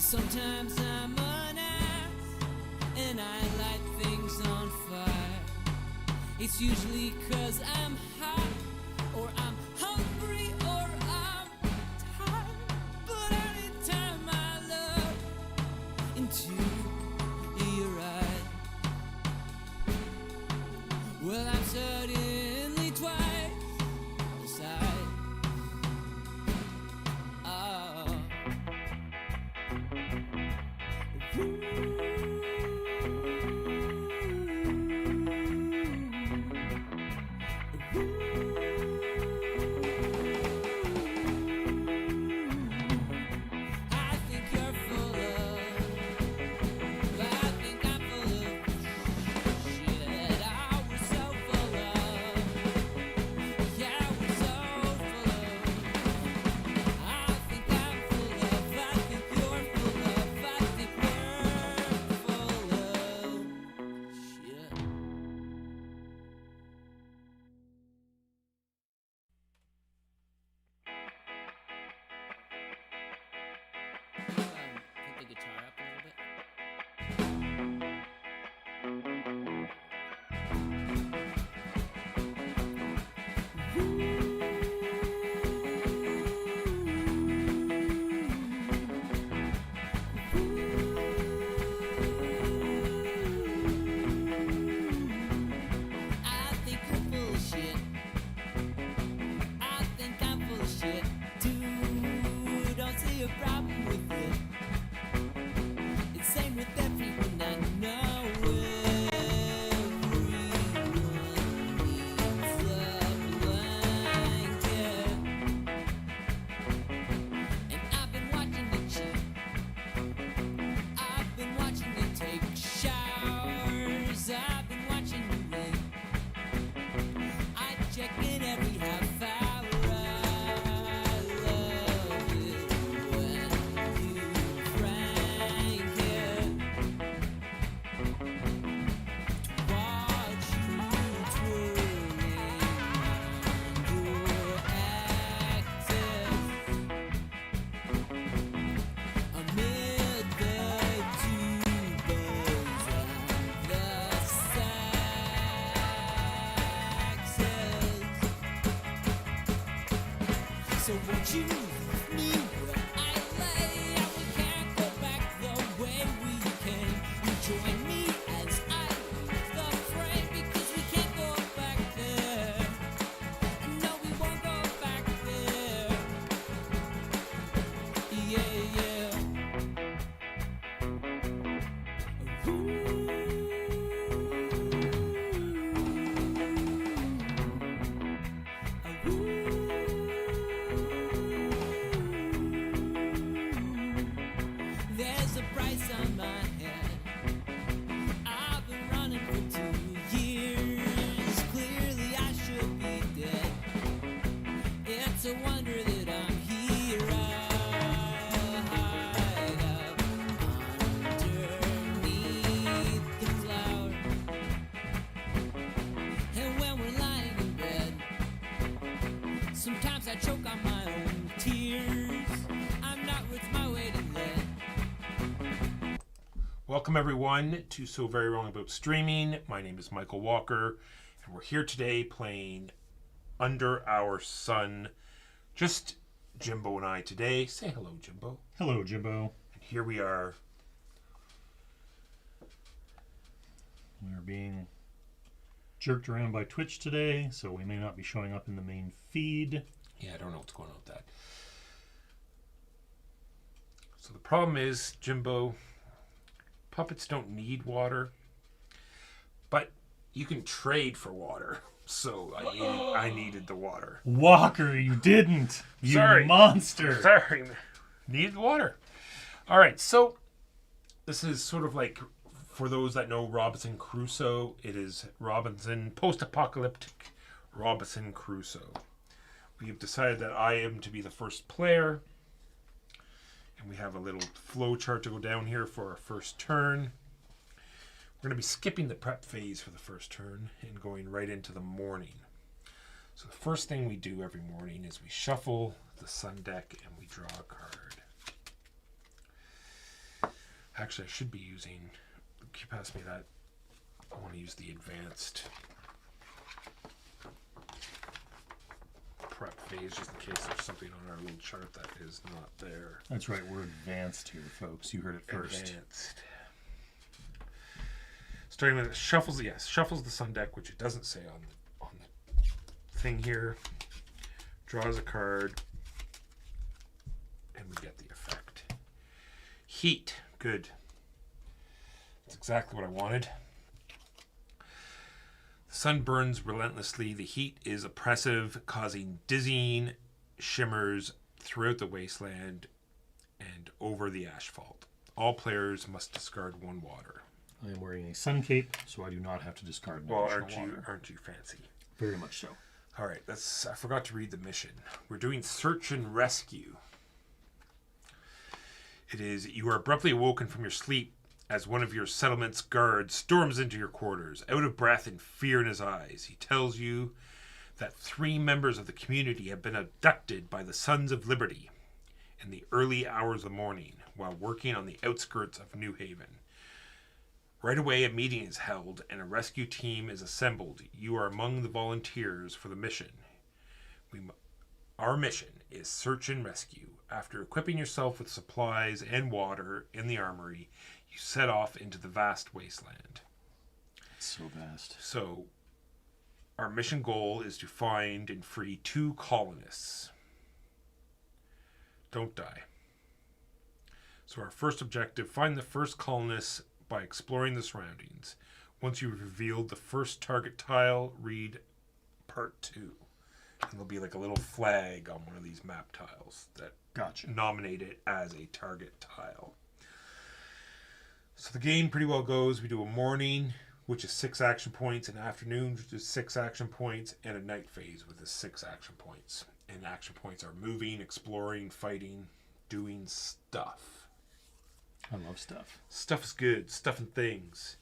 Sometimes I'm an ass and I light things on fire. It's usually 'cause I'm hot or I'm hungry or I'm tired. But anytime I look into your eyes, well, I'm suddenly twice the size. Put the guitar up a little bit. I think I'm full of shit. I think I'm full of shit. Dude, don't see a problem with it. It's same with everyone I know. Everyone needs a blanket. And I've been watching it cheat. I've been watching it take showers. I've been watching it rain. I check in every half hour. I love it when you crank it. To watch you twirling on your axis amid the tubers and the saxes. So won't you leave me where I lay? We can't go back the way we came. You join me as I leave the frame because we can't go back there. No, we won't go back there. Yeah, yeah. There's a price on my head. I've been running for 2 years. Clearly I should be dead. It's a wonder that I'm here. I hide up underneath the cloud. And when we're lying in bed, sometimes I choke on my own tears. I'm not worth my weight in lead. Welcome everyone to So Very Wrong About Streaming. My name is Michael Walker, and we're here today playing Under Our Sun. Just Jimbo and I today. Say hello, Jimbo. Hello, Jimbo. And here we are. We are being jerked around by Twitch today, so we may not be showing up in the main feed. Yeah, I don't know what's going on with that. So the problem is, Jimbo, puppets don't need water, but you can trade for water. So I needed the water. Walker, you didn't. You Sorry. monster. Sorry. Needed water. All right, so this is sort of like, for those that know Robinson Crusoe, it is post-apocalyptic Robinson Crusoe. We have decided that I am to be the first player. And we have a little flow chart to go down here for our first turn. We're going to be skipping the prep phase for the first turn and going right into the morning. So the first thing we do every morning is we shuffle the sun deck and we draw a card. Actually, I should be using... Can you pass me that? I want to use the advanced prep phase just in case there's something on our little chart that is not there. That's right. We're advanced here, folks. You heard it first. Advanced. Starting with shuffles. Yes, shuffles the sun deck, which it doesn't say on the thing here. Draws a card, and we get the effect. Heat. Good. That's exactly what I wanted. The sun burns relentlessly. The heat is oppressive, causing dizzying shimmers throughout the wasteland and over the asphalt. All players must discard 1 water. I am wearing a sun cape, so I do not have to discard Well, additional water. aren't you fancy? Very much so. All right, I forgot to read the mission. We're doing search and rescue. It is, you are abruptly awoken from your sleep as one of your settlement's guards storms into your quarters, out of breath and fear in his eyes. He tells you that 3 members of the community have been abducted by the Sons of Liberty in the early hours of the morning while working on the outskirts of New Haven. Right away, a meeting is held and a rescue team is assembled. You are among the volunteers for the mission. Our mission is search and rescue. After equipping yourself with supplies and water in the armory, you set off into the vast wasteland. It's so vast. So, our mission goal is to find and free 2 colonists. Don't die. So our first objective, find the first colonists by exploring the surroundings. Once you've revealed the first target tile, read part 2. And there'll be like a little flag on one of these map tiles that nominate it as a target tile. So the game pretty well goes, we do a morning, which is 6 action points, an afternoon, which is 6 action points, and a night phase with 6 action points. And action points are moving, exploring, fighting, doing stuff. I love stuff. Stuff is good. Stuff and things.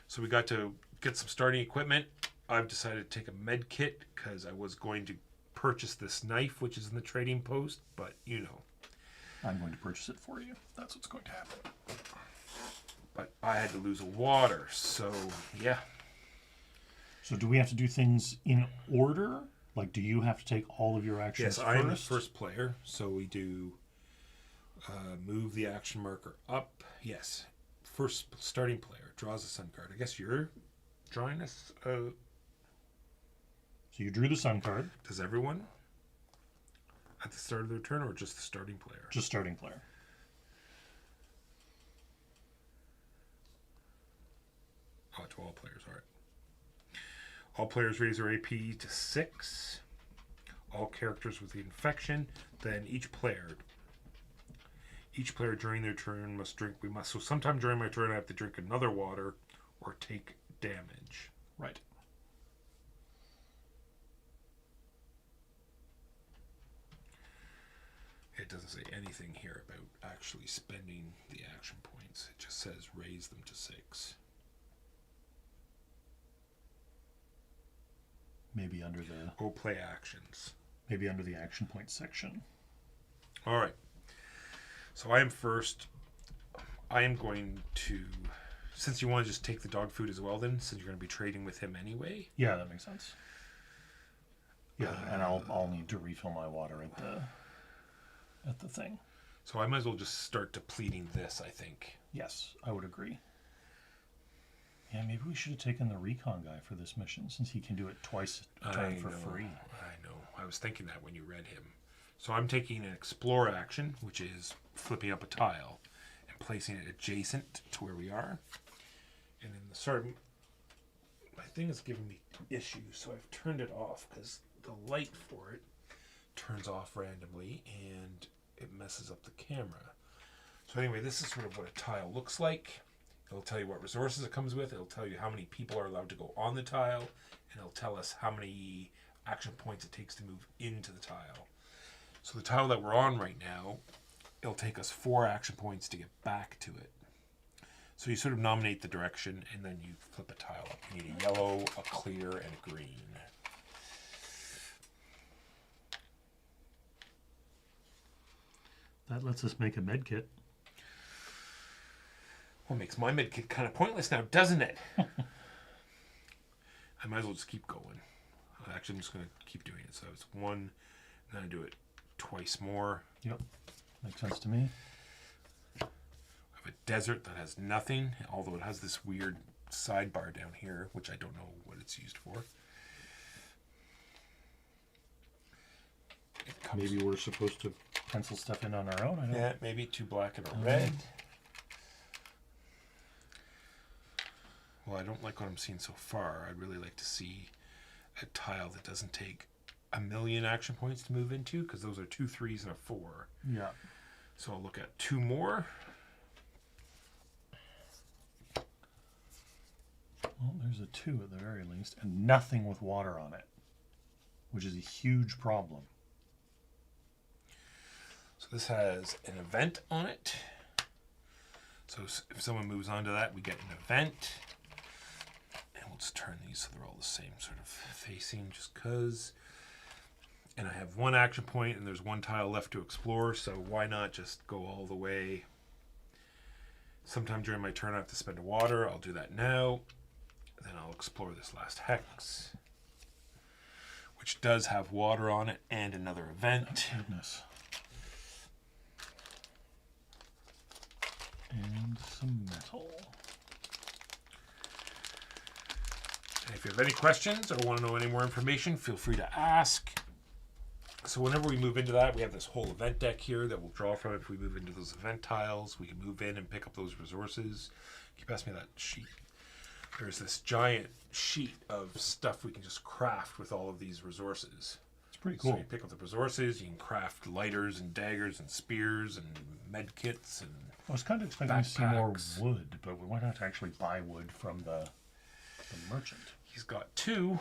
So we got to get some starting equipment. I've decided to take a med kit because I was going to purchase this knife, which is in the trading post, but you know. I'm going to purchase it for you. That's what's going to happen. But I had to lose water, so yeah. So do we have to do things in order? Like, do you have to take all of your actions first? Yes, I am the first player, so we do move the action marker up. Yes, first starting player draws a sun card. I guess you're drawing us. So you drew the sun card. Does everyone at the start of their turn, or just the starting player? Just starting player. Oh, to all players, all right. All players raise their AP to 6. All characters with the infection. Then each player during their turn must drink. So sometime during my turn, I have to drink another water or take damage. Right. It doesn't say anything here about actually spending the action points. It just says raise them to 6. Maybe under the... Oh, play actions. Maybe under the action point section. All right. So I am first. I am going to... Since you want to just take the dog food as well then, since you're going to be trading with him anyway. Yeah, that makes sense. Yeah, and I'll need to refill my water at the thing. So I might as well just start depleting this, I think. Yes, I would agree. Yeah, maybe we should have taken the recon guy for this mission, since he can do it twice a turn for free. I know. I was thinking that when you read him. So I'm taking an explore action, which is flipping up a tile and placing it adjacent to where we are. And in the start, my thing is giving me issues, so I've turned it off because the light for it turns off randomly and it messes up the camera. So anyway, this is sort of what a tile looks like. It'll tell you what resources it comes with. It'll tell you how many people are allowed to go on the tile. And it'll tell us how many action points it takes to move into the tile. So the tile that we're on right now, it'll take us 4 action points to get back to it. So you sort of nominate the direction and then you flip a tile up. You need a yellow, a clear, and a green. That lets us make a med kit. Well, makes my medkit kind of pointless now, doesn't it? I might as well just keep going. Actually, I'm just going to keep doing it. So it's 1, and then I do it twice more. Yep. Makes sense to me. I have a desert that has nothing, although it has this weird sidebar down here, which I don't know what it's used for. Maybe we're supposed to pencil stuff in on our own. I don't. Yeah, maybe 2 black and a red. Well, I don't like what I'm seeing so far. I'd really like to see a tile that doesn't take 1,000,000 action points to move into, because those are 2 3s and a 4. Yeah. So I'll look at 2 more. Well, there's a 2 at the very least, and nothing with water on it, which is a huge problem. So this has an event on it. So if someone moves on to that, we get an event. And we'll just turn these so they're all the same sort of facing, just because. And I have 1 action point, and there's 1 tile left to explore, so why not just go all the way? Sometime during my turn I have to spend a water. I'll do that now. Then I'll explore this last hex, which does have water on it and another event. Goodness. And some metal. And if you have any questions or want to know any more information, feel free to ask. So whenever we move into that, we have this whole event deck here that we'll draw from. If we move into those event tiles, we can move in and pick up those resources. Can you pass me that sheet? There's this giant sheet of stuff we can just craft with all of these resources. It's pretty cool. So you pick up the resources, you can craft lighters and daggers and spears and med kits and I was kind of expecting to see more backpacks. wood, but we might have to actually buy wood from the merchant. He's got 2.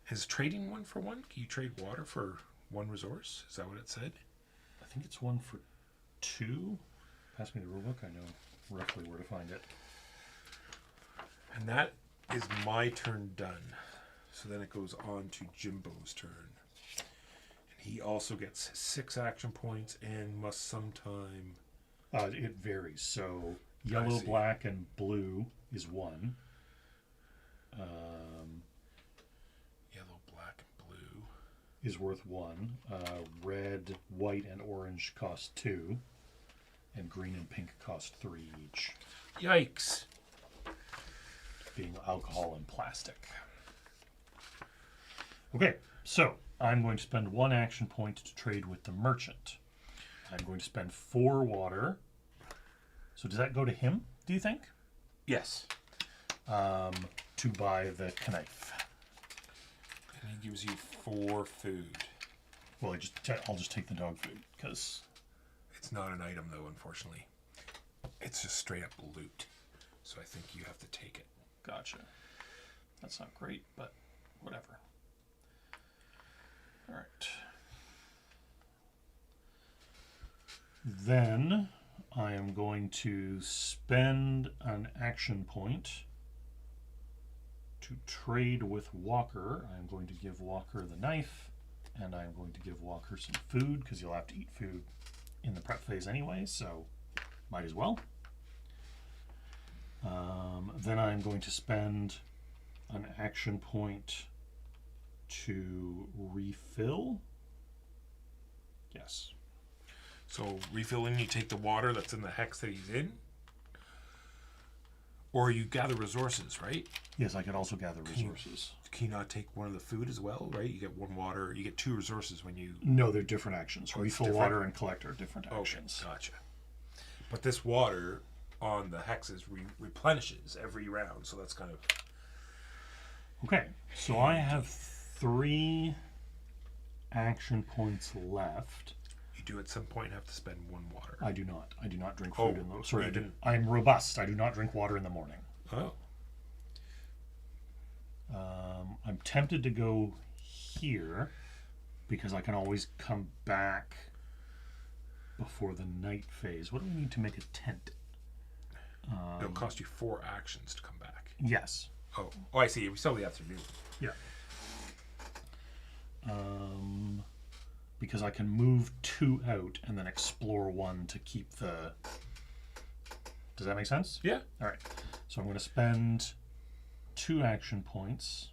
Is trading 1 for 1? Can you trade water for 1 resource? Is that what it said? I think it's 1 for 2. Pass me the rulebook. I know roughly where to find it. And that is my turn done. So then it goes on to Jimbo's turn. And he also gets 6 action points and must sometime... It varies. So yellow, see. black, and blue is 1. Yellow, black, and blue. Is worth 1. Red, white, and orange cost 2. And green and pink cost 3 each. Yikes. Being alcohol and plastic. Okay, so I'm going to spend 1 action point to trade with the merchant. I'm going to spend 4 water. So does that go to him, do you think? Yes. To buy the knife. And he gives you 4 food. Well, I'll just take the dog food, because... It's not an item, though, unfortunately. It's just straight up loot. So I think you have to take it. Gotcha. That's not great, but whatever. All right. Then I am going to spend an action point to trade with Walker. I'm going to give Walker the knife, and I'm going to give Walker some food, because you'll have to eat food in the prep phase anyway, so might as well. Then I'm going to spend an action point to refill. Yes. So refilling, you take the water that's in the hex that he's in. Or you gather resources, right? Yes, I could also gather resources. Can you not take one of the food as well, right? You get 1 water, you get 2 resources when you... No, they're different actions. Oh, it's Refill different? water and collect are different actions. Okay, gotcha. But this water on the hexes replenishes every round, so that's kind of... Okay, so I have 3 action points left. You do at some point have to spend 1 water. I do not. I do not drink food in those. Sorry, you didn't. I'm robust. I do not drink water in the morning. Oh. I'm tempted to go here because I can always come back before the night phase. What do we need to make a tent? It'll cost you 4 actions to come back. Yes. Oh, I see. We still have the afternoon. Yeah. because I can move 2 out and then explore 1 to keep the... Does that make sense? Yeah. All right. So I'm going to spend 2 action points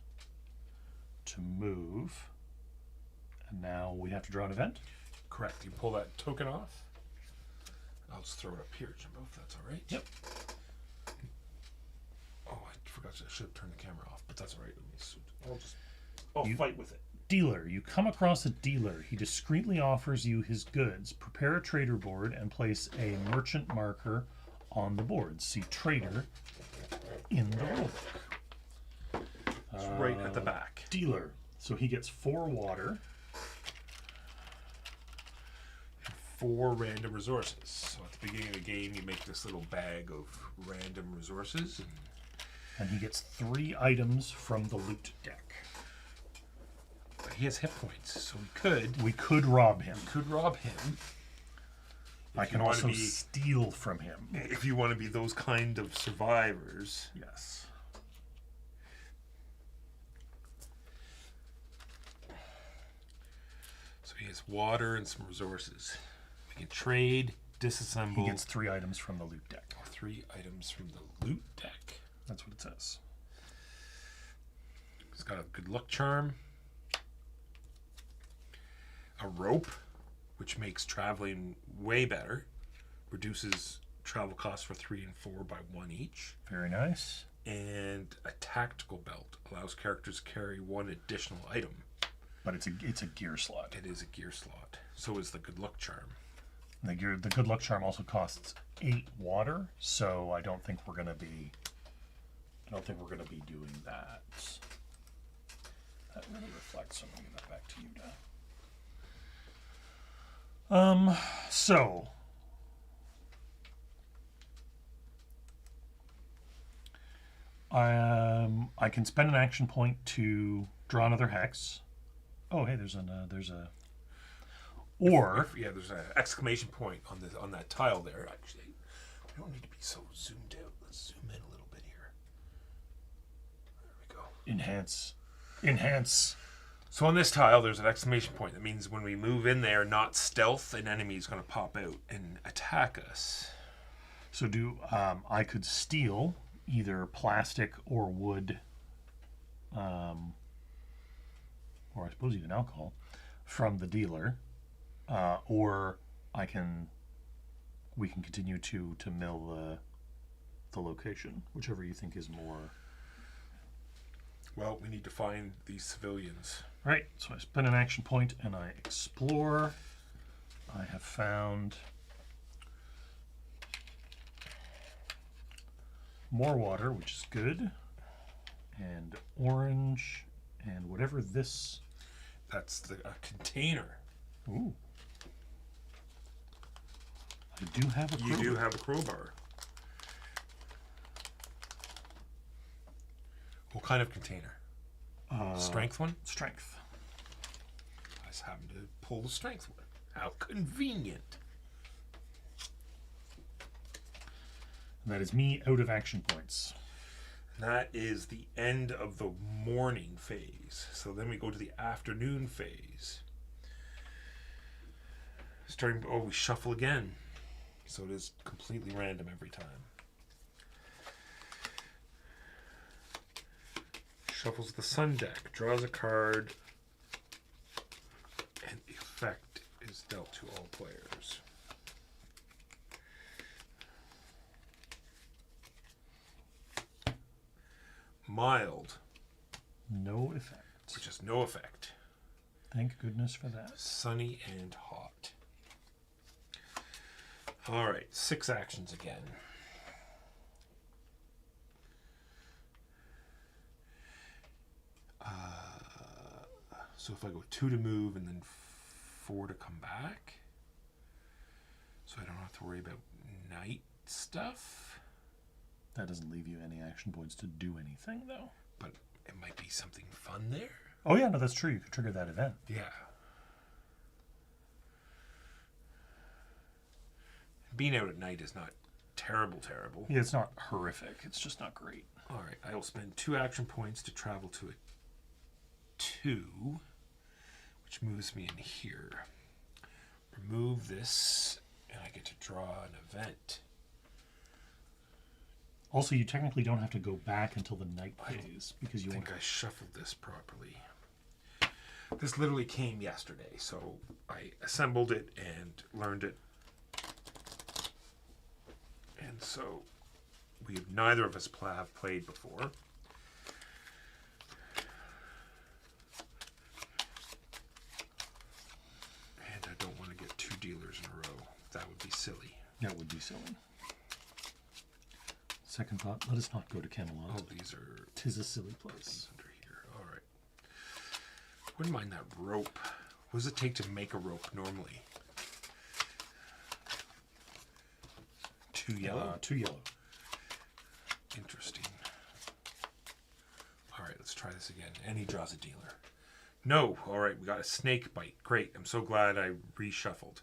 to move. And now we have to draw an event. Correct. You pull that token off. I'll just throw it up here, Jimbo, if that's all right. Yep. Oh, I forgot. I should have turned the camera off, but that's all right. I'll fight with it. Dealer. You come across a dealer. He discreetly offers you his goods. Prepare a trader board and place a merchant marker on the board. See trader in the rulebook. It's right at the back. Dealer. So he gets 4 water. 4 random resources. So at the beginning of the game, you make this little bag of random resources. And he gets 3 items from the loot deck. But he has hit points, so We could rob him. could rob him. I can also steal from him. If you want to be those kind of survivors. Yes. So he has water and some resources. We can trade, disassemble. He gets 3 items from the loot deck. 3 items from the loot deck. That's what it says. He's got a good luck charm. A rope, which makes traveling way better. Reduces travel costs for 3 and 4 by 1 each. Very nice. And a tactical belt allows characters to carry 1 additional item. But it's a gear slot. It is a gear slot. So is the good luck charm. The good luck charm also costs 8 water, so I don't think we're gonna be doing that. That really reflects. So I'm gonna give that back to you now. So I can spend an action point to draw another hex. Oh, hey, there's a. Or there's an exclamation point on that tile there. Actually, we don't need to be so zoomed out. Let's zoom in a little bit here. There we go. Enhance. So on this tile, there's an exclamation point. That means when we move in there, not stealth, an enemy is going to pop out and attack us. So I could steal either plastic or wood, or I suppose even alcohol, from the dealer, or we can continue to mill the location, whichever you think is more. Well, we need to find these civilians. Right, so I spend an action point and I explore. I have found more water, which is good, and orange, and whatever this. That's a container. Ooh. I do have a crowbar. You do have a crowbar. What kind of container? Strength one? Strength. I just happened to pull the strength one. How convenient. And that is me out of action points. That is the end of the morning phase. So then we go to the afternoon phase. We shuffle again. So it is completely random every time. Shuffles the sun deck, draws a card, and effect is dealt to all players. Mild. No effect. Which is no effect. Thank goodness for that. Sunny and hot. Alright, 6 actions again. So if I go 2 to move and then 4 to come back, so I don't have to worry about night stuff. That doesn't leave you any action points to do anything, though. But it might be something fun there. Oh yeah, no, that's true. You could trigger that event. Yeah. Being out at night is not terrible. Yeah, it's not horrific. It's just not great. All right, I will spend 2 action points to travel to a 2, which moves me in here. remove this, and I get to draw an event. Also, you technically don't have to go back until the night phase because you I think want. I shuffled this properly. This literally came yesterday, so I assembled it and learned it. And so we have neither of us have played before. And I don't want to get 2 dealers in a row. That would be silly. That would be silly. Second thought, let us not go to Camelot. Oh, these are 'Tis a silly place. under here. All right. Wouldn't mind that rope. What does it take to make a rope normally? 2 yellow? 2 yellow. Interesting. All right, let's try this again. And he draws a dealer. No. All right, we got a snake bite. Great. I'm so glad I reshuffled.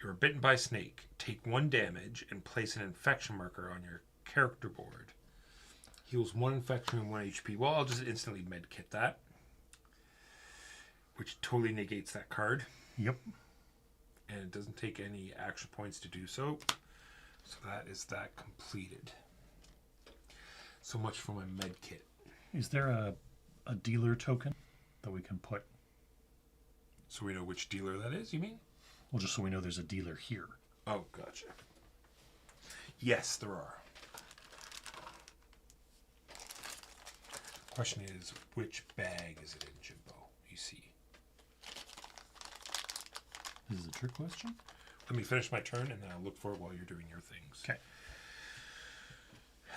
You're bitten by a snake. Take 1 damage and place an infection marker on your character board. Heals 1 infection and 1 HP. Well, I'll just instantly medkit that, which totally negates that card. Yep. And it doesn't take any action points to do so. So that is that completed. So much for my med kit. Is there a dealer token that we can put? So we know which dealer that is, you mean? Well, just so we know there's a dealer here. Oh, gotcha. Yes, there are. Question is, which bag is it in, Jimbo? You see. This is a trick question. Let me finish my turn, and then I'll look for it while you're doing your things. Okay.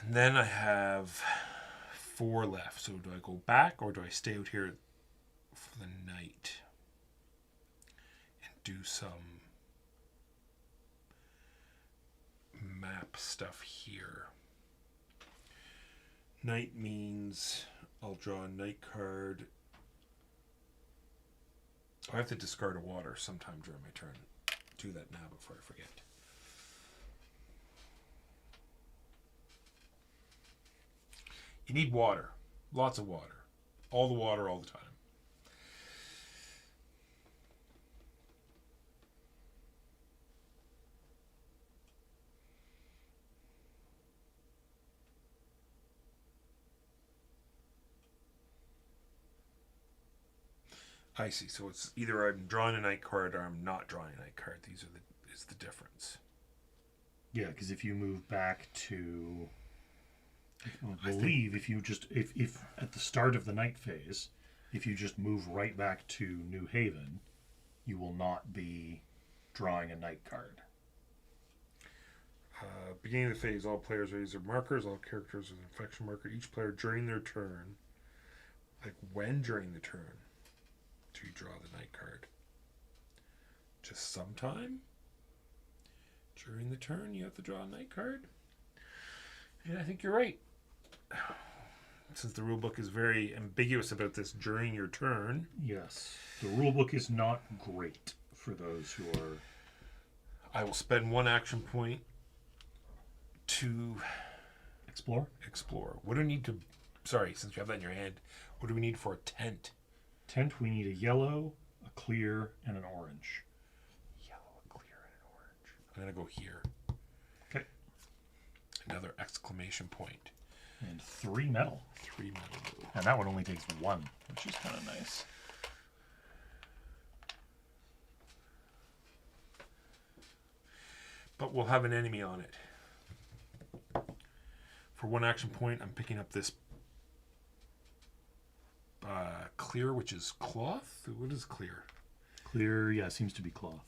And then I have 4 left. So do I go back, or do I stay out here for the night and do some map stuff here? Night means I'll draw a night card. I have to discard a water sometime during my turn. Do that now before I forget. You need water. Lots of water. All the water all the time. I see. So it's either I'm drawing a night card or I'm not drawing a night card. These are is the difference. Yeah, because if you move back to, I believe if you just if at the start of the night phase, if you just move right back to New Haven, you will not be drawing a night card. Beginning of the phase, all players raise their markers. All characters with an infection marker. Each player during their turn, like when during the turn, do you draw the night card? Just sometime during the turn, you have to draw a night card. And I think you're right. Since the rulebook is very ambiguous about this during your turn. Yes, the rulebook is not great for those who are. I will spend 1 action point to Explore? explore. What do we need to... Sorry, since you have that in your hand, what do we need for a tent? Tent, we need a yellow, a clear, and an orange. Yellow, a clear, and an orange. I'm going to go here. Okay. Another exclamation point. And 3 metal. 3 metal. And that one only takes 1, which is kind of nice. But we'll have an enemy on it. For 1 action point, I'm picking up this clear, which is cloth. What is clear? Clear, yeah, seems to be cloth.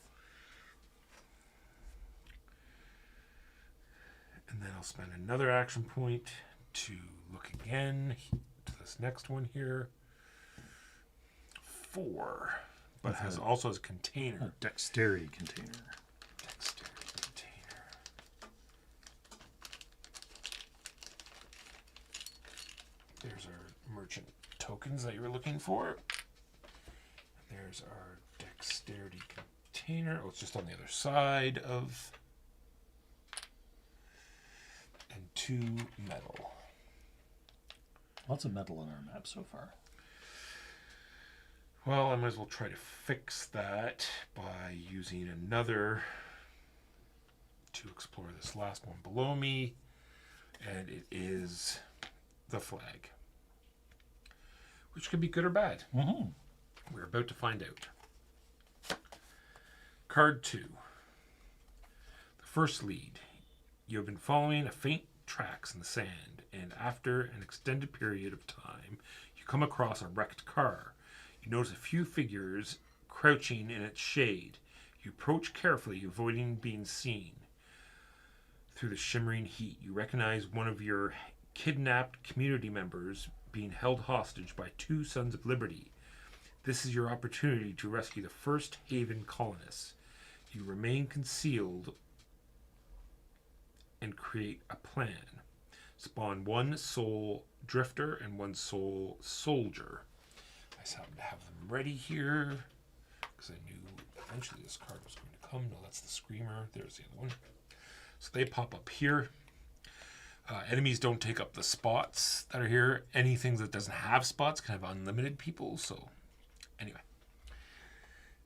And then I'll spend another action point to look again to this next one here. 4, but has also as a container. A dexterity container. Dexterity container. There's our merchant tokens that you were looking for. There's our dexterity container. Oh, it's just on the other side of... And 2 metal. Lots of metal on our map so far. Well, I might as well try to fix that by using another to explore this last one below me. And it is the flag, which can be good or bad. Mm-hmm. We're about to find out. Card 2. The first lead. You have been following a faint tracks in the sand, and after an extended period of time, you come across a wrecked car. You notice a few figures crouching in its shade. You approach carefully, avoiding being seen. Through the shimmering heat, you recognize one of your kidnapped community members being held hostage by 2 Sons of Liberty. This is your opportunity to rescue the first Haven colonists. You remain concealed and create a plan. Spawn 1 soul drifter and 1 soul soldier. I just happen to have them ready here because I knew eventually this card was going to come. No, that's the Screamer. There's the other one. So they pop up here. Enemies don't take up the spots that are here. Anything that doesn't have spots can have unlimited people. So anyway.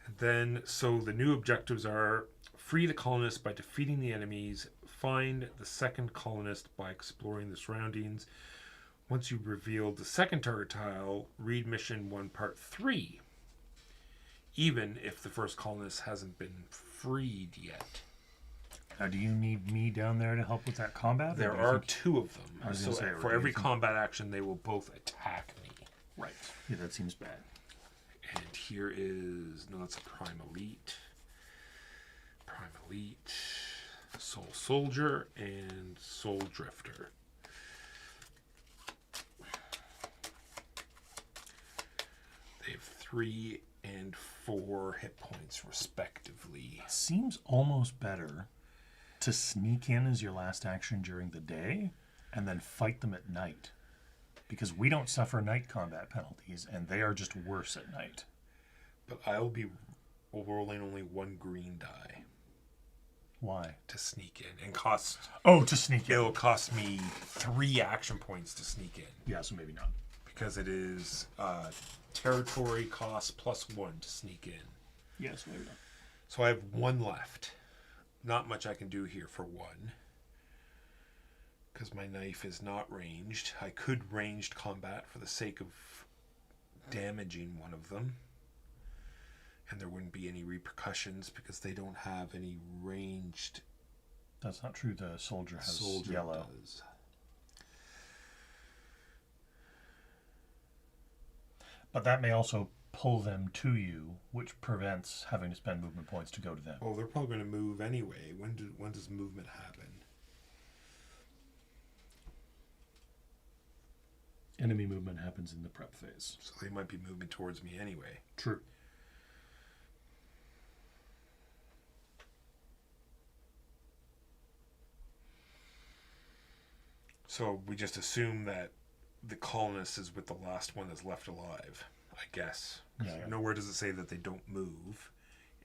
And then, so the new objectives are free the colonists by defeating the enemies, find the second colonist by exploring the surroundings. Once you've revealed the second target tile, read mission 1 part 3, even if the first colonist hasn't been freed yet. Now, do you need me down there to help with that combat? There are 2 of them. I was So gonna say, for every combat action, they will both attack me. Right. Yeah, that seems bad. And here is, no, that's a Prime Elite. Prime Elite, Soul Soldier, and Soul Drifter. They have 3 and 4 hit points, respectively. Seems almost better to sneak in as your last action during the day and then fight them at night. Because we don't suffer night combat penalties, and they are just worse at night. But I'll be rolling only 1 green die Why? to sneak in. And cost, Oh, to sneak in. it'll cost me 3 action points to sneak in. Yeah, so maybe not. Because it is territory cost +1 to sneak in. Yes, maybe not. So I have 1 left. Not much I can do here for 1. Because my knife is not ranged. I could ranged combat for the sake of damaging one of them. And there wouldn't be any repercussions because they don't have any ranged. That's not true. The soldier has Soldier yellow. does. But that may also pull them to you, which prevents having to spend movement points to go to them. Oh, they're probably going to move anyway. When does movement happen? Enemy movement happens in the prep phase. So they might be moving towards me anyway. True. So we just assume that the colonist is with the last one that's left alive, I guess. Yeah. Nowhere does it say that they don't move.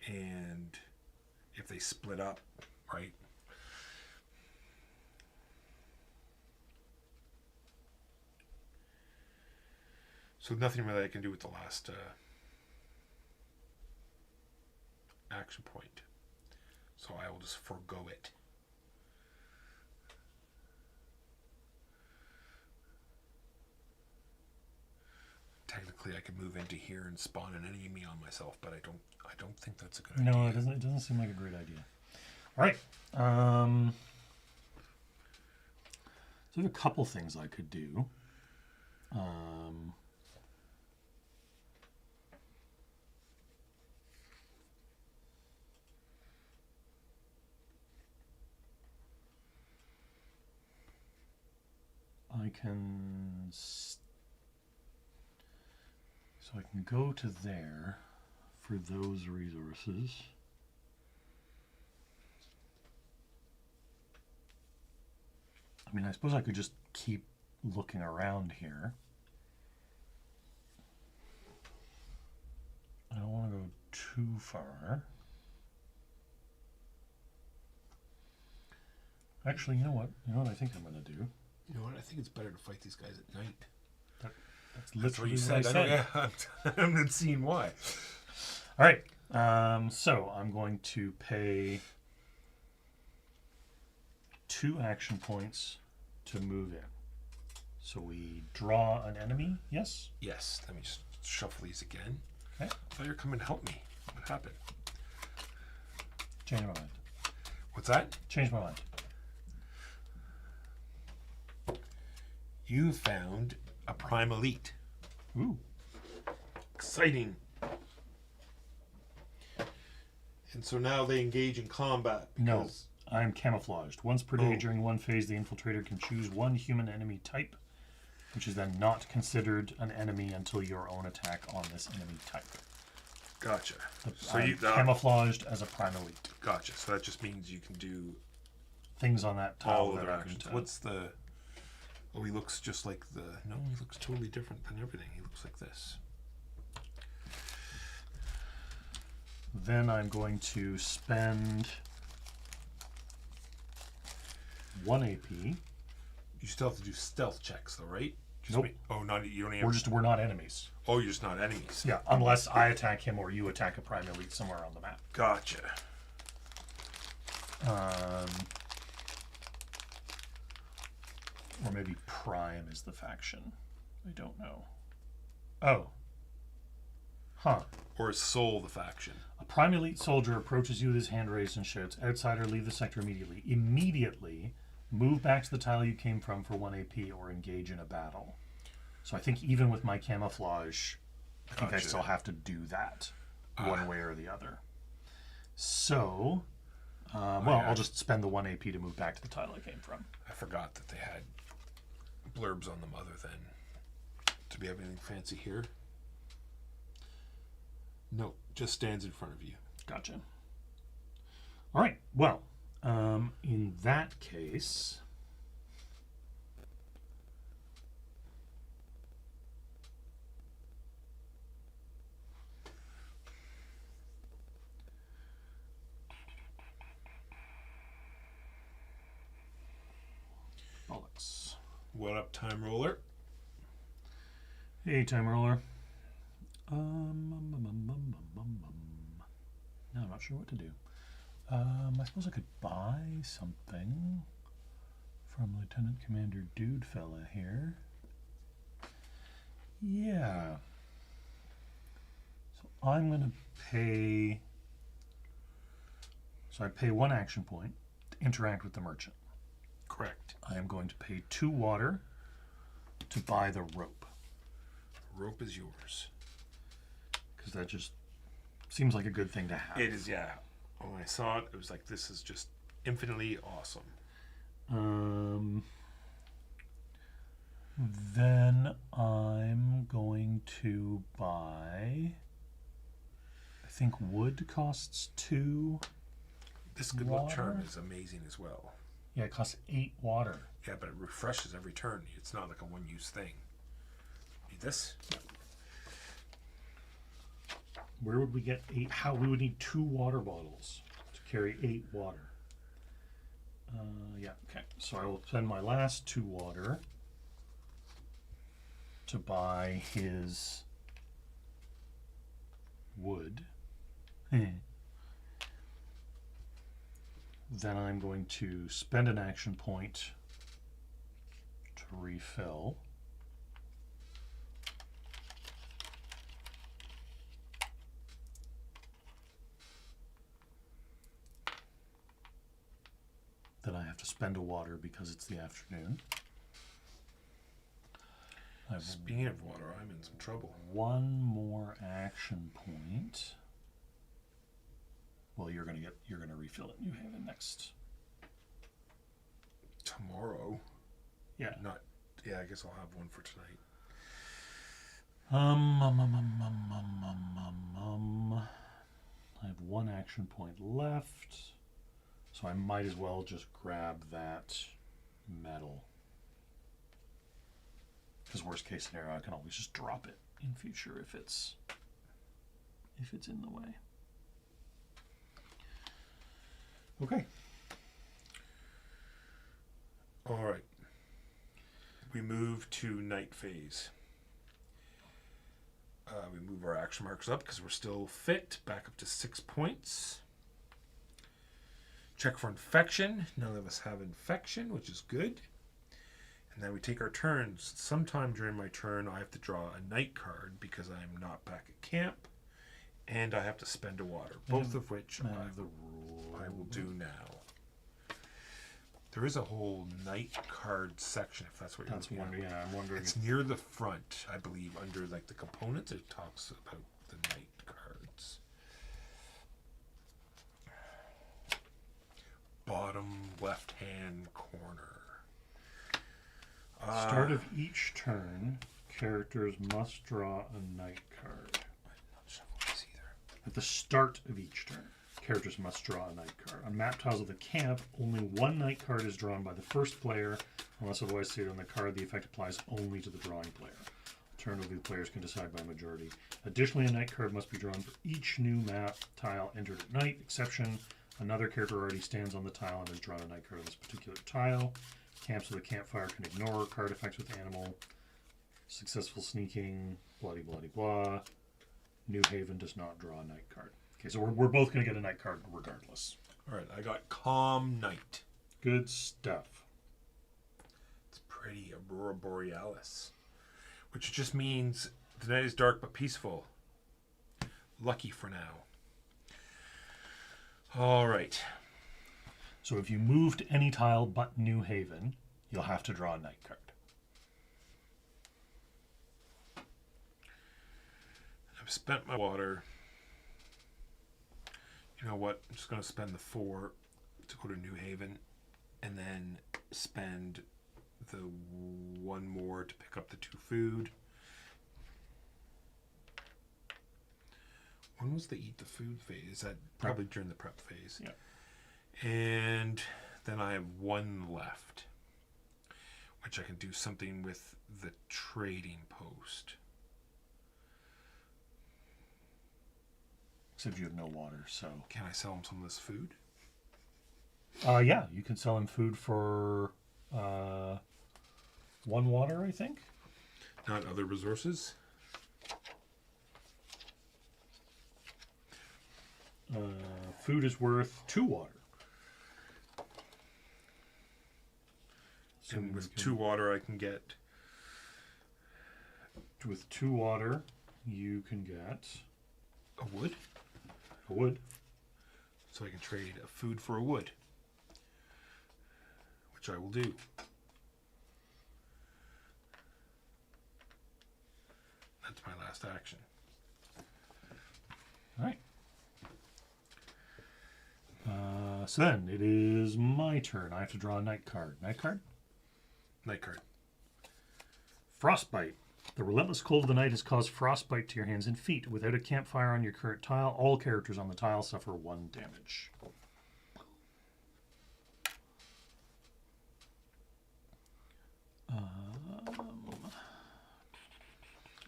And if they split up, right? So nothing really I can do with the last action point. So I will just forego it. Technically, I could move into here and spawn an enemy on myself, but I don't think that's a good idea. No, it doesn't. It doesn't seem like a great idea. All right. So I have a couple things I could do. I can. So I can go to there for those resources. I mean, I suppose I could just keep looking around here. I don't want to go too far. Actually, you know what? You know what I think I'm going to do? You know what? I think it's better to fight these guys at night. That's what literally you what said. I I know, yeah. I'm not seeing why. All right. So I'm going to pay 2 action points to move in. So we draw an enemy. Yes. Yes. Let me just shuffle these again. Okay. I thought you were coming to help me. What happened? Change my mind. What's that? Change my mind. You found a Prime Elite. Ooh. Exciting. And so now they engage in combat. No. I'm camouflaged. Once per day Oh. during one phase, the infiltrator can choose one human enemy type, which is then not considered an enemy until your own attack on this enemy type. Gotcha. So I'm you camouflaged as a Prime Elite. Gotcha. So that just means you can do Things on that tile all of that their are actions. into- What's the? Oh, he looks just like the. No, he looks totally different than everything. He looks like this. Then I'm going to spend 1 AP. You still have to do stealth checks, though, right? Just Nope. Oh, not you don't even. We're not enemies. Oh, you're just not enemies. Yeah, unless I attack him or you attack a Prime Elite somewhere on the map. Gotcha. Or maybe Prime is the faction. I don't know. Oh. Huh. Or is Soul the faction? A Prime Elite soldier approaches you with his hand raised and shouts, "Outsider, leave the sector immediately." Immediately, move back to the tile you came from for 1 AP or engage in a battle. So I think even with my camouflage, I think I Gotcha. still have to do that one way or the other. So, well, yeah. I'll just spend the 1 AP to move back to the tile I came from. I forgot that they had blurbs on them other than. Do we have anything fancy here? No, just stands in front of you. Gotcha. All right. Well, in that case, bollocks. What up, Time Roller? Hey, time roller. No, I'm not sure what to do. I suppose I could buy something from Lieutenant Commander Dude Fella here. Yeah. So I'm gonna pay. So I pay 1 action point to interact with the merchant. Correct. I am going to pay 2 water to buy the rope. Rope is yours. Because that just seems like a good thing to have. It is, yeah. When I saw it, it was like, this is just infinitely awesome. Then I'm going to buy. I think wood costs 2. This good luck charm Water? is amazing as well. Yeah, it costs 8 water. Yeah, but it refreshes every turn. It's not like a one-use thing. Need this? Where would we get 8? How we would need 2 water bottles to carry 8 water. Yeah, okay. So I will spend my last 2 water to buy his wood. Then I'm going to spend an action point to refill. Then I have to spend a water because it's the afternoon. I have Speaking of water, I'm in some trouble. 1 more action point. Well, you're gonna refill it. You have it next. Tomorrow? Yeah. Not. Yeah, I guess I'll have one for tonight. I have 1 action point left, so I might as well just grab that metal. Because worst case scenario, I can always just drop it in future if it's in the way. Okay. All right. We move to night phase. We move our action markers up because we're still fit. Back up to 6 points. Check for infection. None of us have infection, which is good. And then we take our turns. Sometime during my turn, I have to draw a night card because I'm not back at camp. And I have to spend a water. Both of which I will do now. There is a whole night card section, if that's what you're looking at. Yeah, I'm wondering. It's near the front, I believe, under like the components. It talks about the night cards. Bottom left-hand corner. Start of each turn, characters must draw a night card. Not shuffle this either. At the start of each turn, characters must draw a night card. On map tiles of the camp, only one night card is drawn by the first player. Unless otherwise stated on the card, the effect applies only to the drawing player. Alternatively, the players can decide by majority. Additionally, a night card must be drawn for each new map tile entered at night. Exception, another character already stands on the tile and has drawn a night card on this particular tile. Camps with a campfire can ignore card effects with animal. Successful sneaking, bloody, bloody, blah. New Haven does not draw a night card. Okay, so we're both going to get a night card regardless. All right, I got Calm Night. Good stuff. It's pretty Aurora Borealis, which just means the night is dark but peaceful. Lucky for now. All right. So if you moved any tile but New Haven, you'll have to draw a night card. I've spent my water. You know what? I'm just going to spend the 4 to go to New Haven and then spend the 1 more to pick up the 2 food. When was the eat the food phase? Is that probably during the prep phase? Yeah. And then I have 1 left, which I can do something with the trading post. Except you have no water, so. Can I sell him some of this food? Yeah, you can sell him food for 1 water, I think. Not other resources? Food is worth 2 water. So And with 2 water, I can get. With 2 water, you can get A wood? a wood. So I can trade a food for a wood, which I will do. That's my last action. All right. So then it is my turn. I have to draw a night card. Night card? Night card. Frostbite. The relentless cold of the night has caused frostbite to your hands and feet. Without a campfire on your current tile, all characters on the tile suffer 1 damage.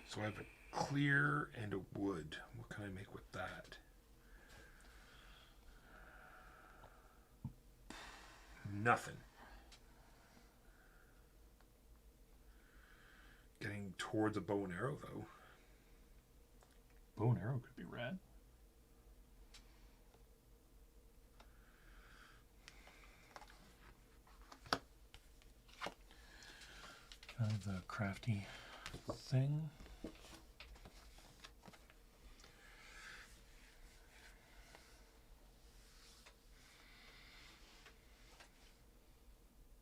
So I have a clear and a wood. What can I make with that? Nothing. Getting towards a bow and arrow, though. Bow and arrow could be rad. Kind of the crafty thing.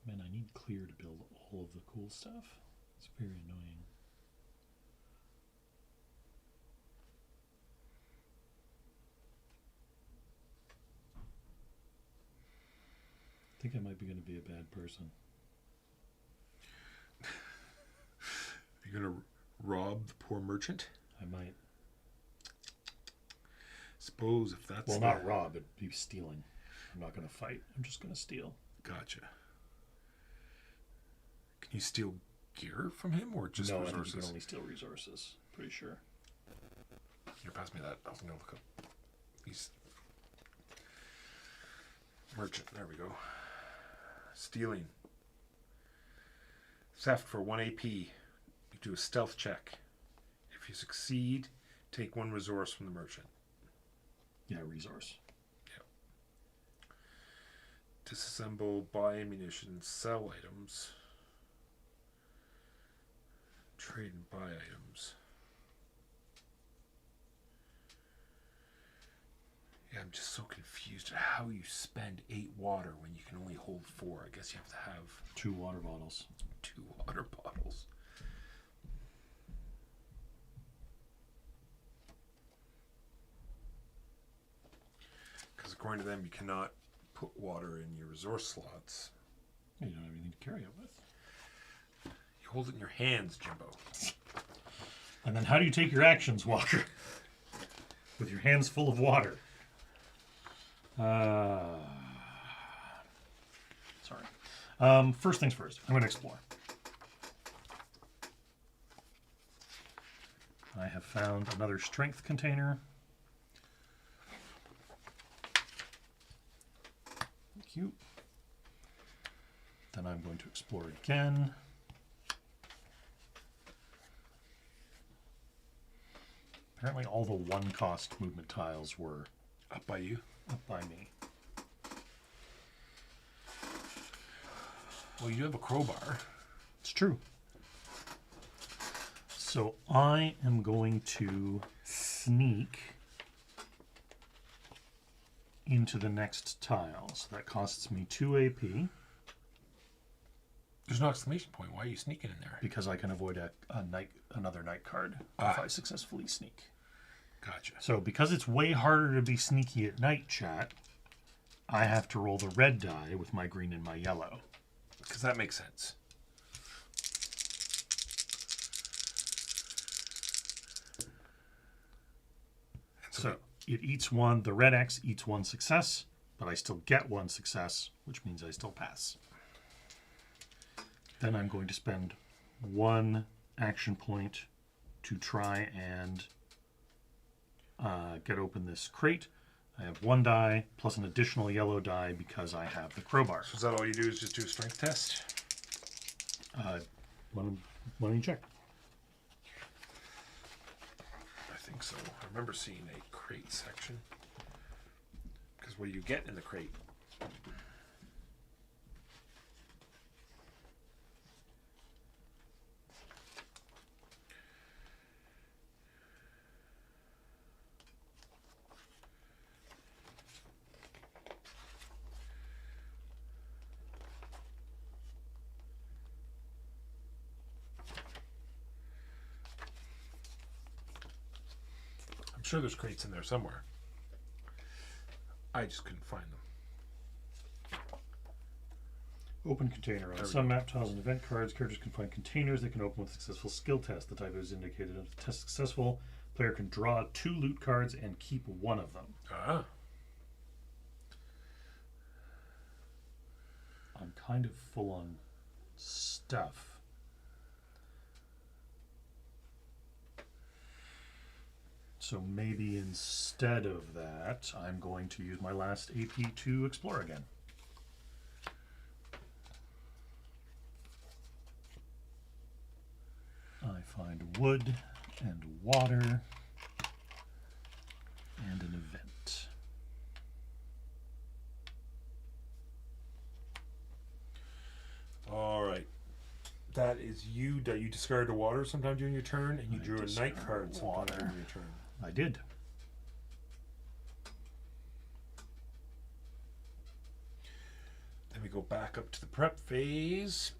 Man, I need clear to build all of the cool stuff. It's very annoying. I think I might be going to be a bad person. You're going to rob the poor merchant? I might. Suppose if that's... Well, not rob, it'd be stealing. I'm not going to fight. I'm just going to steal. Gotcha. Can you steal gear from him or just no, resources? I think you can only steal resources. Pretty sure. Here, pass me that. I'm going to look up. He's... Merchant. There we go. Stealing. Theft for 1 AP. You do a stealth check. If If you succeed, take 1 resource from the merchant. Yeah, resource. Disassemble, buy ammunition, sell items. Trade and buy items. Yeah, I'm just so confused at how you spend 8 water when you can only hold 4. I guess you have to have 2 water bottles. 2 water bottles. Because according to them, you cannot put water in your resource slots. You don't have anything to carry it with. You hold it in your hands, Jimbo. And then how do you take your actions, Walker? With your hands full of water. Sorry. First things first. I'm going to explore. I have found another strength container. Thank you. Then I'm going to explore again. Apparently all the 1-cost movement tiles were Up by you? up by me. Well, you have a crowbar. It's true. So I am going to sneak into the next tile. So that costs me 2 AP There's no exclamation point. Why are you sneaking in there? because I can avoid another night card if I successfully sneak. Gotcha. So because it's way harder to be sneaky at night, chat, I have to roll the red die with my green and my yellow. Because that makes sense. So it eats 1. The red X eats 1 success, but I still get 1 success, which means I still pass. Then I'm going to spend 1 action point to try and get open this crate. I have 1 die plus an additional yellow die because I have the crowbar. So is that all you do is just do a strength test? Why don't you check? I think so. I remember seeing a crate section. Because what do you get in the crate? I'm sure there's crates in there somewhere. I just couldn't find them. Open container. On some map tiles and event cards, characters can find containers they can open with successful skill test. The type is indicated. If the test successful, player can draw 2 loot cards and keep 1 of them. Ah. I'm kind of full on stuff. So maybe instead of that, I'm going to use my last AP to explore again. I find wood and water and an event. All right. That is you. You discarded a water sometime during your turn, and you drew a night card sometime during your turn. I did. Then we go back up to the prep phase,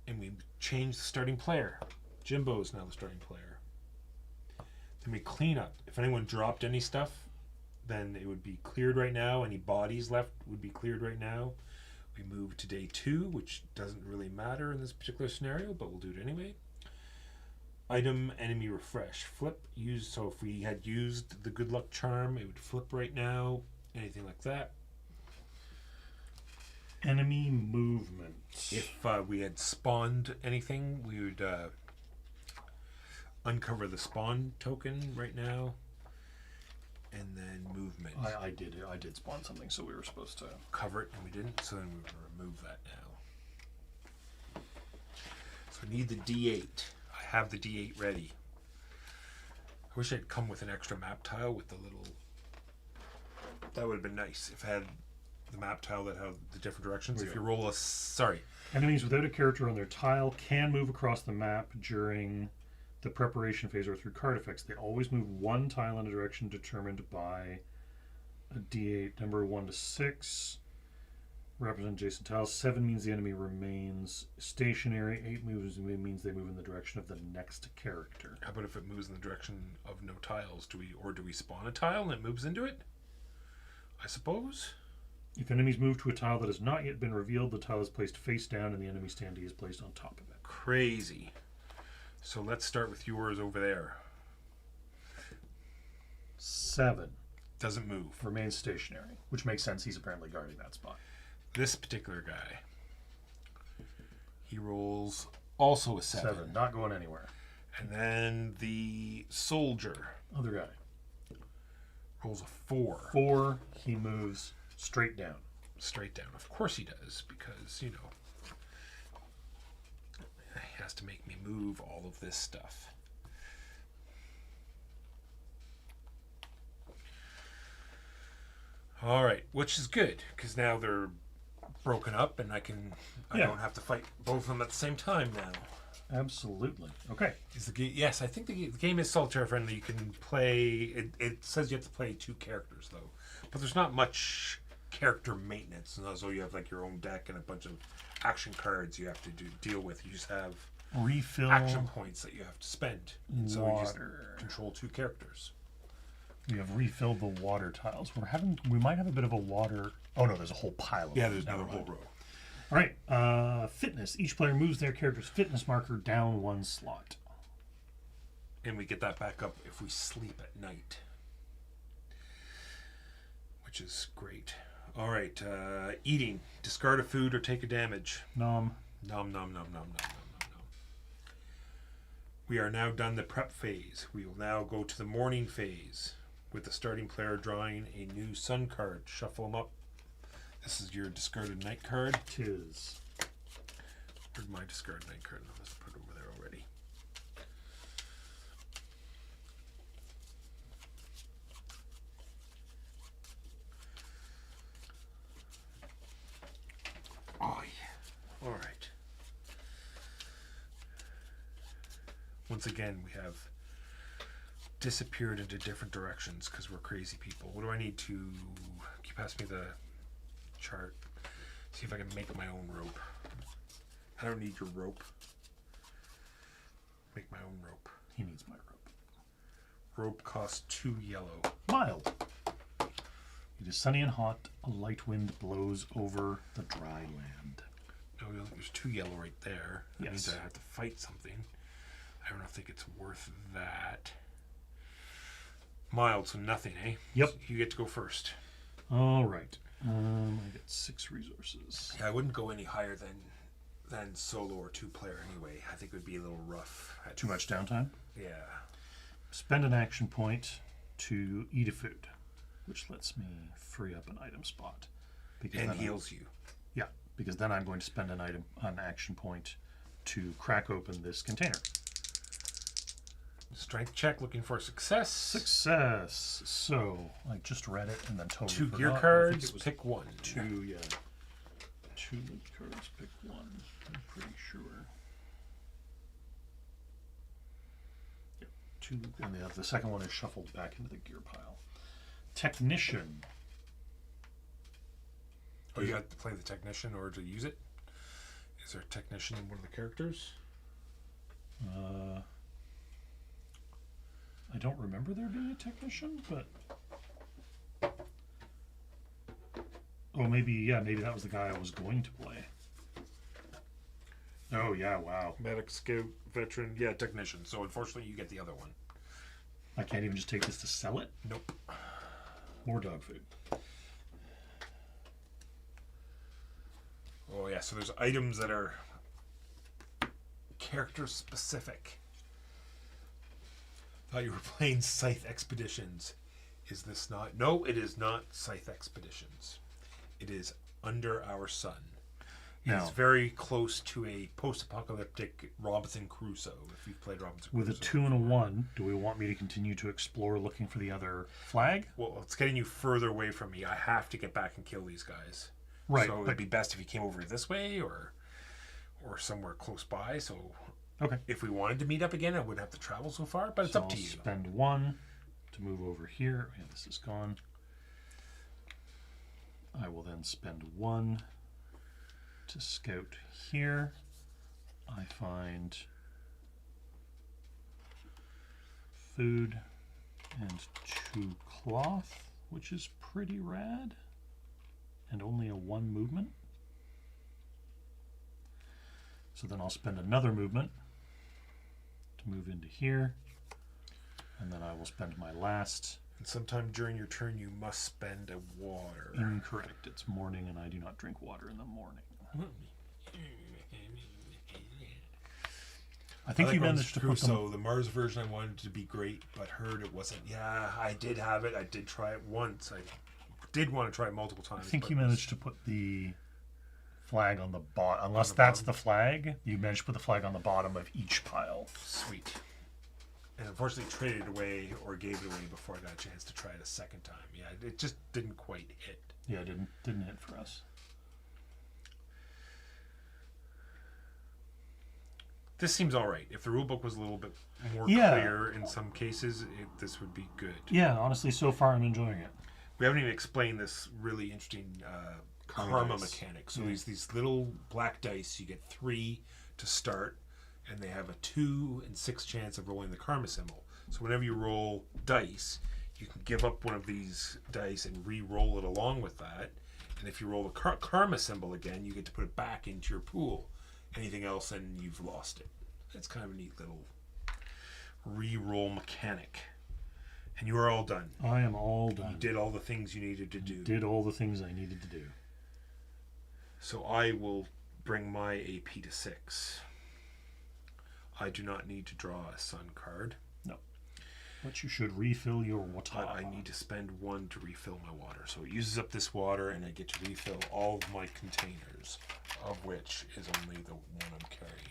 and we change the starting player. Jimbo is now the starting player. Then we clean up. If anyone dropped any stuff, then it would be cleared right now. Any bodies left would be cleared right now. We move to day 2, which doesn't really matter in this particular scenario, but we'll do it anyway. Item enemy refresh. Flip used. So if we had used the good luck charm, it would flip right now. Anything like that. Enemy movement. If we had spawned anything, we would uncover the spawn token right now. And then movement. I did spawn something, so we were supposed to cover it, and we didn't, so then we would remove that now. So we need the D8. I have the D8 ready. wish it'd come with an extra map tile with the little. That would have been nice if it had the map tile that had the different directions. If you roll a Enemies without a character on their tile can move across the map during the preparation phase or through card effects. They always move one tile in a direction determined by a D8 number 1 to 6. Represent adjacent tiles. 7 means the enemy remains stationary. 8 moves means they move in the direction of the next character. How about if it moves in the direction of no tiles? Do we spawn a tile and it moves into it? I suppose. If enemies move to a tile that has not yet been revealed, the tile is placed face down and the enemy standee is placed on top of it. Crazy. So let's start with yours over there. 7. Doesn't move. Remains stationary, which makes sense. He's apparently guarding that spot. This particular guy, he rolls also a 7. Not going anywhere. And then the soldier. Other guy. Rolls a 4. 4, he moves straight down. Straight down. Of course he does, because, he has to make me move all of this stuff. All right, which is good, because now they're broken up, and I don't have to fight both of them at the same time now. Absolutely. Okay. Is the game? Yes, I think the game is solitaire friendly. You can play. It says you have to play 2 characters though, but there's not much character maintenance. And so you have like your own deck and a bunch of action cards you have to deal with. You just have refill action points that you have to spend. And so you just water. control 2 characters. We have refilled the water tiles. We might have a bit of a water. Oh no, there's a whole pile of them. Yeah, there's another whole row. All right. Fitness. Each player moves their character's fitness marker down 1 slot. And we get that back up if we sleep at night, which is great. All right, eating. Discard a food or take a damage. Nom. Nom, nom, nom, nom, nom, nom, nom, nom. We are now done the prep phase. We will now go to the morning phase with the starting player drawing a new sun card. Shuffle them up. This is your discarded night card. Tis. Where's my discarded night card? No, let's put it over there already. Oh, yeah. All right. Once again, we have disappeared into different directions because we're crazy people. What do I need to... Can you pass me the chart? See if I can make my own rope. I don't need your rope. Make my own rope. He needs my rope. Rope costs 2 yellow. Mild. It is sunny and hot. A light wind blows over the dry land. No, there's 2 yellow right there. That Yes. means I have to fight something. I don't think it's worth that. Mild, so nothing, eh? Yep. So you get to go first. All right. I get 6 resources. Yeah, I wouldn't go any higher than solo or 2-player anyway. I think it would be a little rough. Too much downtime. Yeah. Spend an action point to eat a food, which lets me free up an item spot. And heals you. Yeah, because then I'm going to spend an action point to crack open this container. Strength check, looking for success. Success. So I just read it and then totally 2 forgot. gear I think cards, it was pick 1. 2, yeah. 2 loot cards, pick 1. I'm pretty sure. Yep. 2, and the second one is shuffled back into the gear pile. Technician. Oh, you have to play the technician in order to use it? Is there a technician in one of the characters? I don't remember there being a technician, but... Oh, maybe that was the guy I was going to play. Oh, yeah, wow. Medic, scout, veteran, yeah, technician. So unfortunately you get the other one. I can't even just take this to sell it? Nope. More dog food. Oh yeah, so there's items that are character specific. Thought you were playing Scythe Expeditions. Is this not? No, it is not Scythe Expeditions. It is Under Our Sun. is very close to a post-apocalyptic Robinson Crusoe, if you've played Robinson Crusoe. With a 2 and a 1, do we want me to continue to explore looking for the other flag? Well, it's getting you further away from me. I have to get back and kill these guys. Right. So it'd be best if you came over this way or somewhere close by. So Okay. if we wanted to meet up again, I wouldn't have to travel so far, but it's So up to I'll you. spend 1 to move over here. Yeah, this is gone. I will then spend 1 to scout here. I find food and 2 cloth, which is pretty rad, and only a 1 movement. So then I'll spend another movement to move into here, and then I will spend my last. And sometime during your turn, you must spend a water. Incorrect. It's morning, and I do not drink water in the morning. I think you managed to put them. So the Mars version, I wanted to be great, but heard it wasn't. Yeah, I did have it. I did try it once. I did want to try it multiple times. I think but you managed to put the flag on the bottom. Unless the that's bottom. the flag, you managed to put the flag on the bottom of each pile. Sweet. And unfortunately traded it away or gave it away before I got a chance to try it a second time. Yeah, it just didn't quite hit. Yeah, it didn't hit for us. This seems all right. If the rulebook was a little bit more Yeah. clear in some cases, this would be good. Yeah, honestly, so far I'm enjoying it. We haven't even explained this really interesting karma dice. mechanic. So these little black dice, you get 3 to start, and they have a 2 and 6 chance of rolling the karma symbol. So whenever you roll dice, you can give up one of these dice and re-roll it along with that. And if you roll the karma symbol again, you get to put it back into your pool. Anything else, and you've lost it. It's kind of a neat little re-roll mechanic. And you are all done. I am all done. You did all the things you needed to do. Did all the things I needed to do. So I will bring my AP to 6. I do not need to draw a sun card. No. But you should refill your water. I need to spend 1 to refill my water. So it uses up this water, and I get to refill all of my containers, of which is only the one I'm carrying.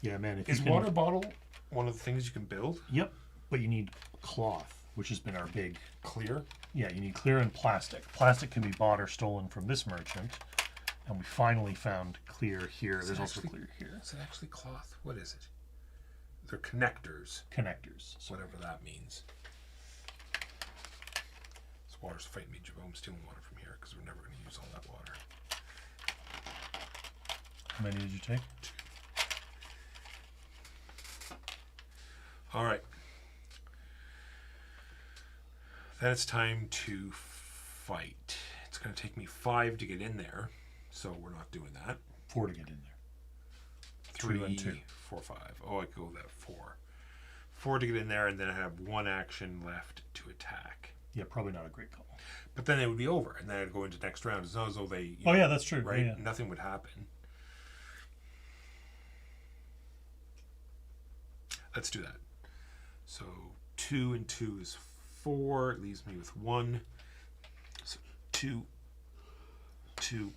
Yeah, man. If Is you can, water bottle one of the things you can build? Yep. But you need cloth, which has been our big. Clear? Yeah, you need clear and plastic. Plastic can be bought or stolen from this merchant. And we finally found clear here. There's also actually- clear here. Is it actually cloth? What is it? They're connectors, Connectors. So whatever that means. This water's fighting me, Jabbo. I'm stealing water from here because we're never going to use all that water. how many did you take? All right. Then it's time to fight. It's going to take me 5 to get in there, so we're not doing that. 4 to get in there. 3 2 and 2. 4, 5. Oh, I could go that 4. 4 to get in there, and then I have 1 action left to attack. Yeah, probably not a great call. But then it would be over, and then I'd go into next round. It's not as though they. Oh, yeah, that's true. Right? Yeah. Nothing would happen. Let's do that. So 2 and 2 is 4. It leaves me with 1. So 2, 2.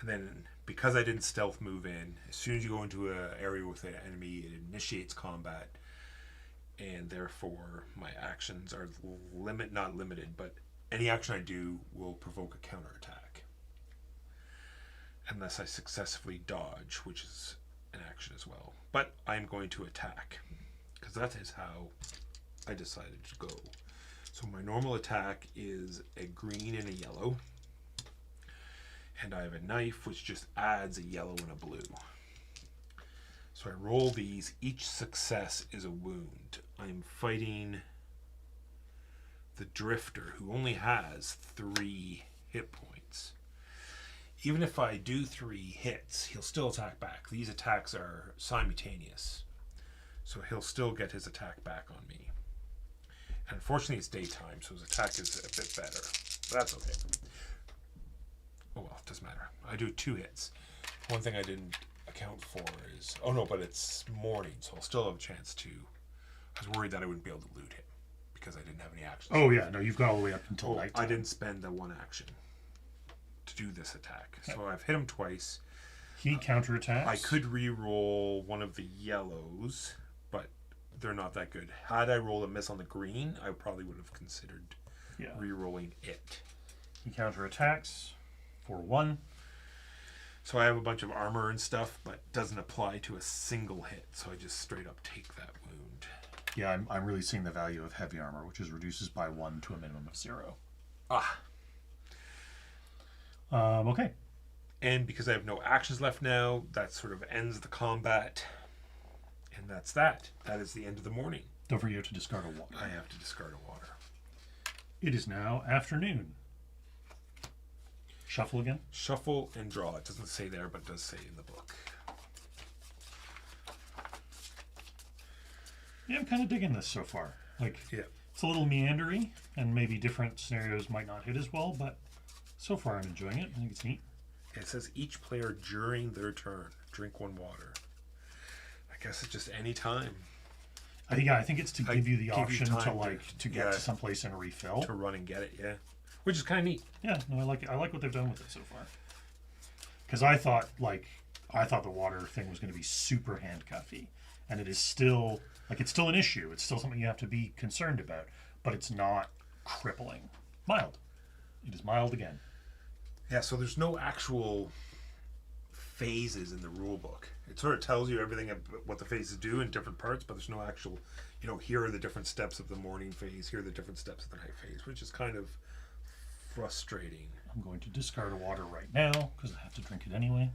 And then because I didn't stealth move in, as soon as you go into an area with an enemy, it initiates combat. And therefore, my actions are not limited, but any action I do will provoke a counterattack. Unless I successfully dodge, which is an action as well. But I'm going to attack, because that is how I decided to go. So my normal attack is a green and a yellow. And I have a knife, which just adds a yellow and a blue. So I roll these. Each success is a wound. I'm fighting the Drifter, who only has 3 hit points. Even if I do 3 hits, he'll still attack back. These attacks are simultaneous. So he'll still get his attack back on me. And unfortunately it's daytime, so his attack is a bit better. But that's okay. Oh well, it doesn't matter. I do 2 hits. One thing I didn't account for is... Oh no, but it's morning, so I'll still have a chance to... I was worried that I wouldn't be able to loot him, because I didn't have any actions. Oh, yeah. No, you've got all the way up until Oh, nighttime. I didn't spend the 1 action. to do this attack. So I've hit him twice. He counterattacks. I could re-roll one of the yellows, but they're not that good. Had I rolled a miss on the green, I probably would have considered re-rolling it. He counterattacks for 1. So I have a bunch of armor and stuff, but doesn't apply to a single hit. So I just straight up take that wound. Yeah, I'm really seeing the value of heavy armor, which is reduces by 1 to a minimum of 0. Okay. And because I have no actions left now, that sort of ends the combat. And that's that. That is the end of the morning. Don't forget to discard a water. I have to discard a water. It is now afternoon. Shuffle again. Shuffle and draw. It doesn't say there, but it does say in the book. Yeah, I'm kind of digging this so far. Like, it's a little meandery, and maybe different scenarios might not hit as well, but so far I'm enjoying it. I think it's neat. It says each player during their turn drink 1 water. I guess it's just any time I think it's to give you the option to get to to someplace and refill. to run and get it. Yeah, which is kind of neat. Yeah, no, I like it. I like what they've done with it so far. Because I thought the water thing was going to be super handcuffy, and it is still it's still an issue. It's still something you have to be concerned about, but it's not crippling. Mild. It is mild again. Yeah, so there's no actual phases in the rule book. It sort of tells you everything about what the phases do in different parts, but there's no actual, here are the different steps of the morning phase, here are the different steps of the night phase, which is kind of frustrating. I'm going to discard a water right now because I have to drink it anyway.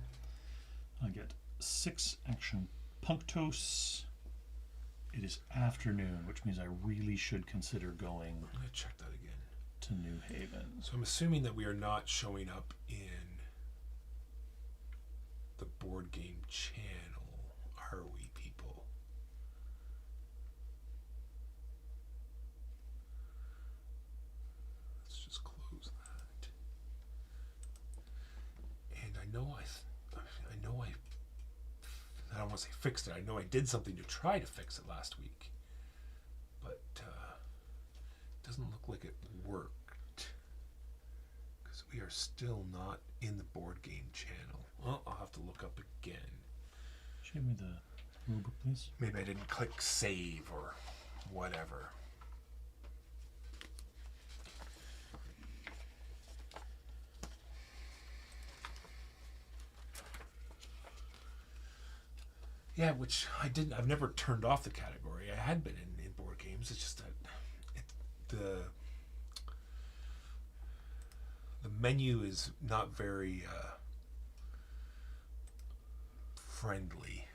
I get 6 action punctos. It is afternoon, which means I really should consider going I'm going to check that again. to New Haven. So I'm assuming that we are not showing up in the board game channel, are we, people? Let's just close that. And I don't want to say fixed it. I know I did something to try to fix it last week, but it doesn't look like it worked because we are still not in the board game channel. Well, I'll have to look up again. Show me the rulebook, please. Maybe I didn't click save or whatever. Yeah, which I didn't. I've never turned off the category. I had been in board games. It's just that the menu is not very friendly.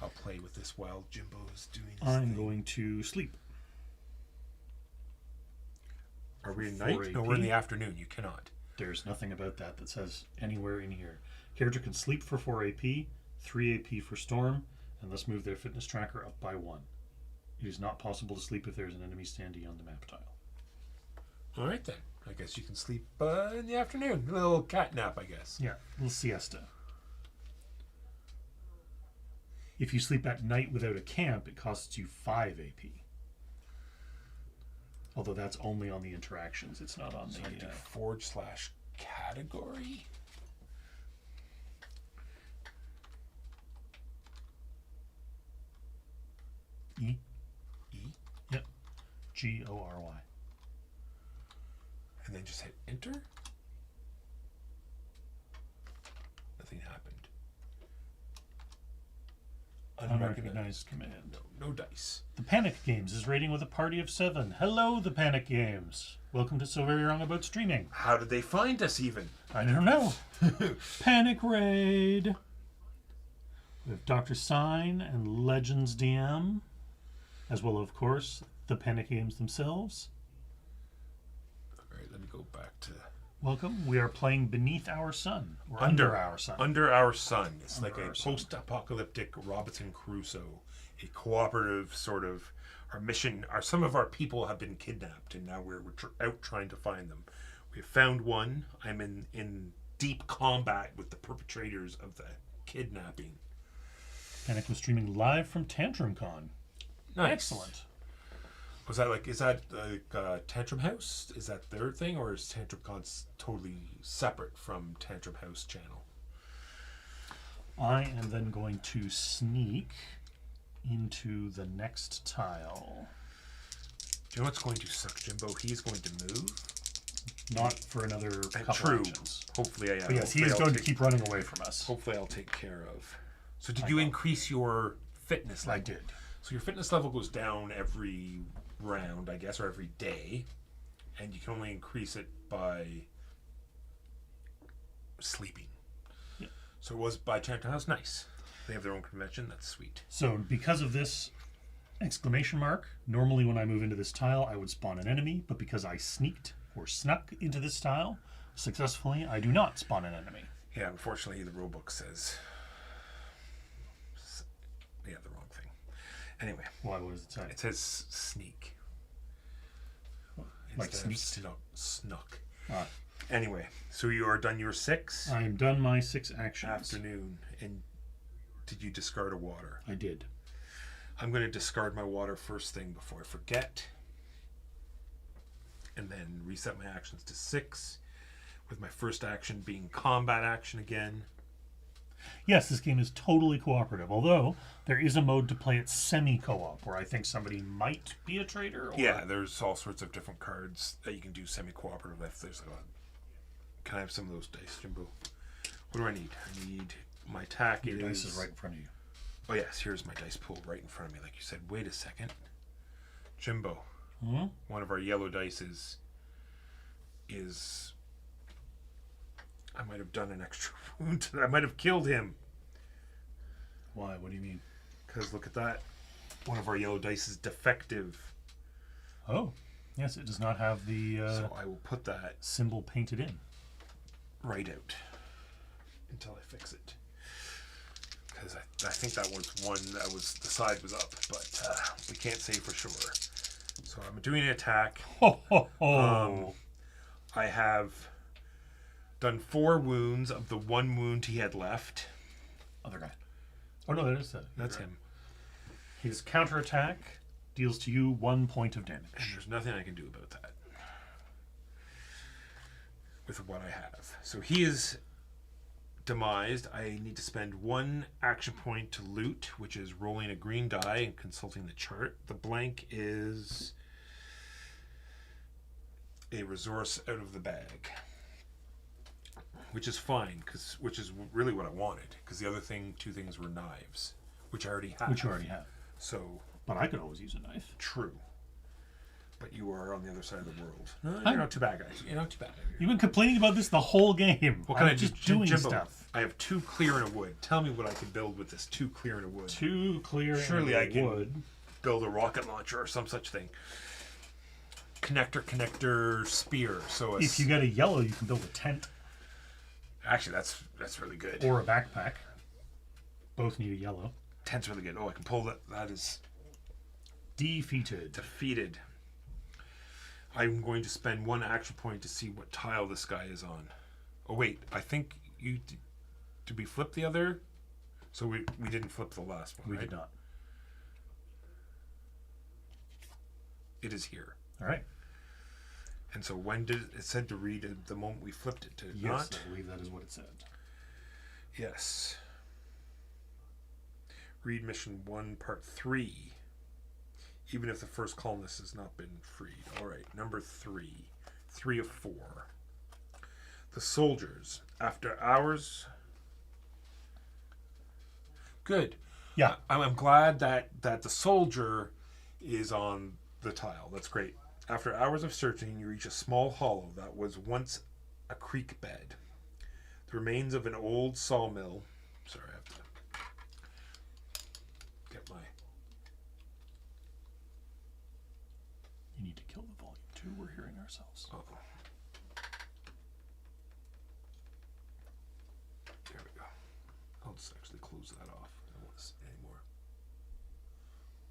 I'll play with this while Jimbo's doing his I'm thing. going to sleep. Are we in 4 night? No, we're in AP. the afternoon. You cannot. There's nothing about that says anywhere in here. Character can sleep for 4 AP, 3 AP for storm, and thus move their fitness tracker up by 1. It is not possible to sleep if there is an enemy standing on the map tile. All right, then. I guess you can sleep in the afternoon. A little cat nap, I guess. Yeah, a little siesta. If you sleep at night without a camp, it costs you 5 AP. Although that's only on the interactions. It's not on So the... I do /category. E? E? Yep. G-O-R-Y. And then just hit enter. Nothing happened. Unrecognized command. No dice. The Panic Games is rating with a party of 7. Hello, the Panic Games. Welcome to So Very Wrong About Streaming. How did they find us even? I don't know. Panic Raid. We have Dr. Sign and Legends DM, as well, of course, the Panic Games themselves. All right, let me go back to... Welcome. We are playing Beneath Our Sun, or Under Our Sun. Under Our Sun. It's Under like a Our Sun. post-apocalyptic Robinson Crusoe, a cooperative sort of... Our mission, some of our people have been kidnapped, and now we're out trying to find them. We have found one. I'm in deep combat with the perpetrators of the kidnapping. Panic was streaming live from Tantrum Con. Nice. Excellent. Was that like, is that like Tantrum House? Is that their thing, or is Tantrum Con's totally separate from Tantrum House channel? I am then going to sneak into the next tile. Do you know what's going to suck, Jimbo? He's going to move. Not for another couple True. actions. Hopefully, But yes, he is going to keep running away from us. Hopefully, I'll take care of. So, did you increase your fitness level? I did. So your fitness level goes down every round, I guess, or every day, and you can only increase it by sleeping. Yeah. So it was by Tantrum House. Nice. They have their own convention. That's sweet. So because of this exclamation mark, normally when I move into this tile, I would spawn an enemy, but because I sneaked or snuck into this tile successfully, I do not spawn an enemy. Yeah, unfortunately, the rulebook says... Yeah, the wrong thing. Anyway. Why? What does it say? It says sneak. Like Instead of sneaked? Snuck. Ah. Anyway, so you are done your 6? I am done my 6 actions. Afternoon. And did you discard a water? I did. I'm going to discard my water first thing before I forget. And then reset my actions to 6. With my first action being combat action again. Yes, this game is totally cooperative, although there is a mode to play it semi-co-op, where I think somebody might be a traitor. Or... Yeah, there's all sorts of different cards that you can do semi-cooperative with. There's can I have some of those dice, Jimbo? What do I need? I need my attack. Your dice is right in front of you. Oh yes, here's my dice pool right in front of me, like you said. Wait a second. Jimbo, one of our yellow dice is... I might have done an extra wound. I might have killed him. Why? What do you mean? Because look at that. One of our yellow dice is defective. Oh, yes, it does not have the so I will put that symbol painted in. Right out. Until I fix it. Because I think that was one that was, the side was up. But we can't say for sure. So I'm doing an attack. Ho, ho, ho. I have... done 4 wounds of the 1 wound he had left. Other guy. Oh no, that is that. That's him. His counterattack deals to you 1 point of damage. And there's nothing I can do about that. With what I have. So he is demised. I need to spend 1 action point to loot, which is rolling a green die and consulting the chart. The blank is a resource out of the bag. Which is fine, which is really what I wanted. Because the other 2 things were knives, which I already have. Which you already have. So. But I could always use a knife. True. But you are on the other side of the world. No, you're not too bad, guys. You're not too bad. You've been complaining about this the whole game. What can I just do? doing Jimbo, stuff. I have 2 clear and a wood. Tell me what I can build with this 2 clear and a wood. 2 clear Surely and I can wood. build a rocket launcher or some such thing. Connector, spear. So if you get a yellow, you can build a tent. Actually, that's really good. Or a backpack. Both need a yellow. Tent's really good. Oh, I can pull that. That is defeated. Defeated. I'm going to spend 1 action point to see what tile this guy is on. Oh wait, I think you did we flip the other? So we didn't flip the last one. We right? did not. It is here. All right. And so when did it said to read it the moment we flipped it to yes, not? I believe that is what it said. Yes. Read mission 1 part 3. Even if the first colonist has not been freed. Alright, number 3. 3 of 4. The soldiers. After hours. Good. Yeah. I'm glad that the soldier is on the tile. That's great. After hours of searching, you reach a small hollow that was once a creek bed. The remains of an old sawmill. Sorry, I have to get my... You need to kill the volume too. We're hearing ourselves. Uh-oh. There we go. I'll just actually close that off. I don't want to see it anymore.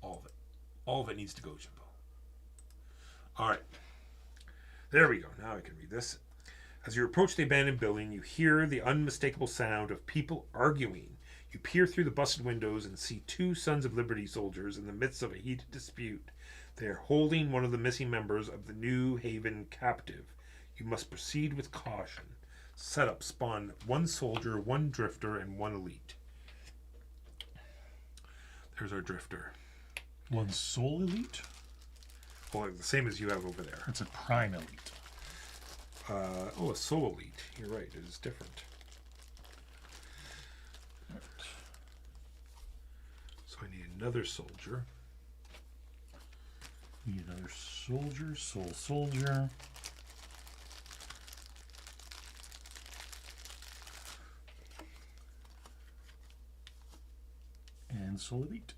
All of it. All of it needs to go, Jimbo. All right. There we go. Now I can read this. As you approach the abandoned building, you hear the unmistakable sound of people arguing. You peer through the busted windows and see 2 Sons of Liberty soldiers in the midst of a heated dispute. They are holding one of the missing members of the New Haven captive. You must proceed with caution. Setup spawn 1 soldier, 1 drifter, and 1 elite. There's our drifter. 1 soul elite? Well, the same as you have over there. It's a prime elite. A soul elite. You're right. It is different. Right. So I need another soldier. Need another soldier, soul soldier. And soul elite.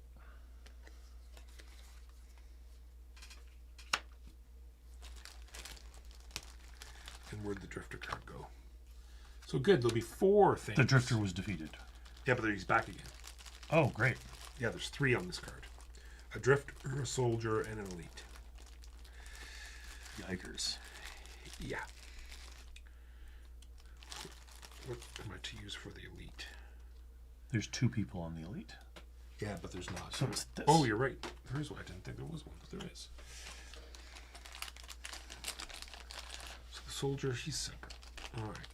And where'd the drifter card go? So good, there'll be 4 things. The drifter was defeated. Yeah, but he's back again. Oh, great. Yeah, there's 3 on this card. A drifter, a soldier, and an elite. Yikers. Yeah. What am I to use for the elite? There's 2 people on the elite. Yeah, but there's not. So it's this. Oh, you're right. There is one. I didn't think there was one, but there is. So the soldier, he's separate. All right.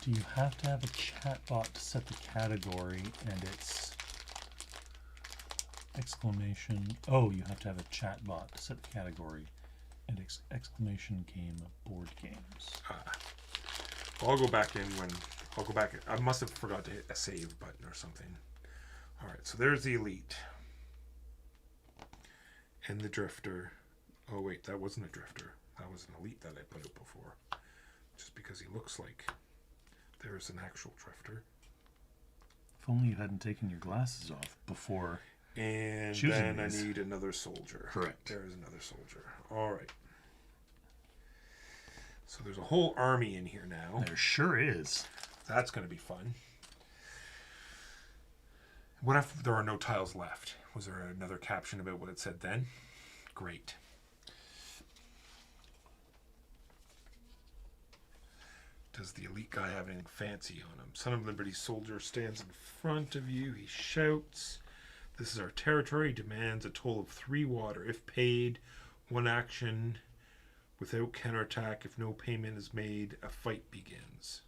Do you have to have a chatbot to set the category and it's exclamation? Oh, you have to have a chatbot to set the category and exclamation game board games. I'll go back in when I'll go back. I must have forgot to hit a save button or something. All right, so there's the elite and the drifter. Oh wait, that wasn't a drifter. That was an elite that I put up before. Just because he looks like there's an actual drifter. If only you hadn't taken your glasses off before. And choosing then these. I need another soldier. Correct. There's another soldier. All right. So there's a whole army in here now. There sure is. That's going to be fun. What if there are no tiles left? Was there another caption about what it said then? Great. Does the elite guy have anything fancy on him? Son of Liberty soldier stands in front of you. He shouts, "This is our territory. Demands a toll of 3 water. If paid, 1 action. Without counterattack, if no payment is made, a fight begins."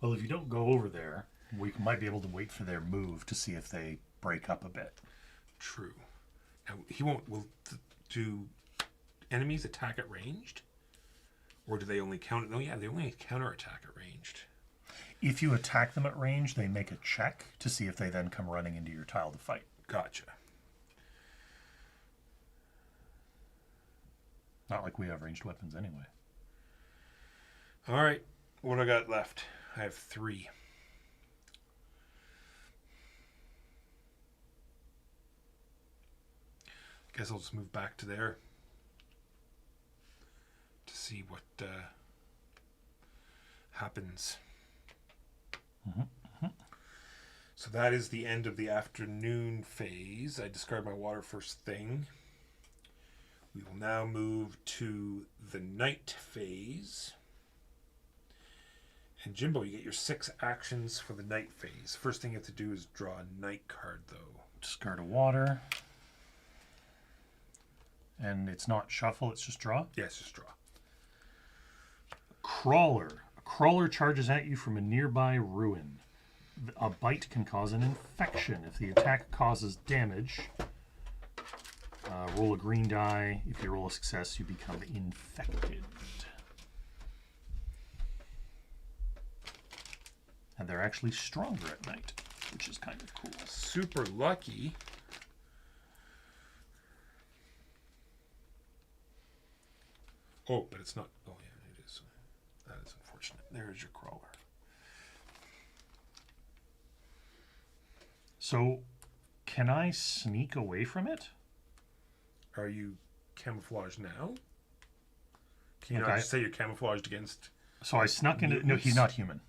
Well, if you don't go over there, we might be able to wait for their move to see if they break up a bit. True. Now, he won't. Do enemies attack at ranged? Or do they only counter? No, yeah, they only counterattack at ranged. If you attack them at range, they make a check to see if they then come running into your tile to fight. Gotcha. Not like we have ranged weapons anyway. All right. What do I got left? I have 3. Guess I'll just move back to there to see what happens. So that is the end of the afternoon phase. I discard my water first thing. We will now move to the night phase. And Jimbo, you get your 6 actions for the night phase. First thing you have to do is draw a night card, though. Discard a water. And it's not shuffle, it's just draw. Yes, just draw. Crawler. A crawler charges at you from a nearby ruin. A bite can cause an infection. If the attack causes damage, roll a green die. If you roll a success, you become infected. And they're actually stronger at night, which is kind of cool. Super lucky. Oh, but it's not. Oh, yeah, it is. That is unfortunate. There's your crawler. So, can I sneak away from it? Are you camouflaged now? Can you Okay. not just say you're camouflaged against? So I snuck into... No, he's Mutants? not human.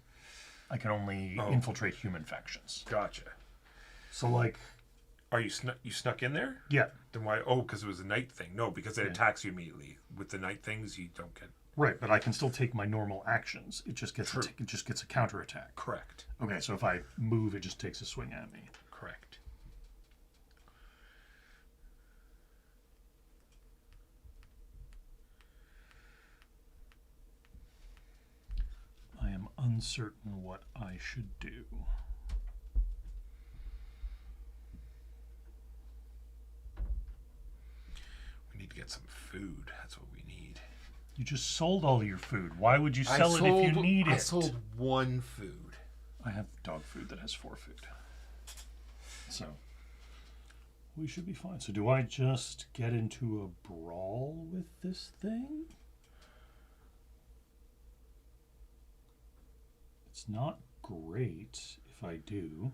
I can only Oh. infiltrate human factions. Gotcha. So, like... Are you snuck in there? Yeah. Then why? Oh, because it was a night thing. No, because it Yeah. attacks you immediately. With the night things, you don't get. Right, but I can still take my normal actions. It just gets True. it just gets a counterattack. Correct. Okay, so if I move, it just takes a swing at me. Correct. I am uncertain what I should do. We need to get some food. That's what we need. You just sold all your food. Why would you sell it if you need it? I sold one food. I have dog food that has 4 food. So we should be fine. So do I just get into a brawl with this thing? It's not great if I do.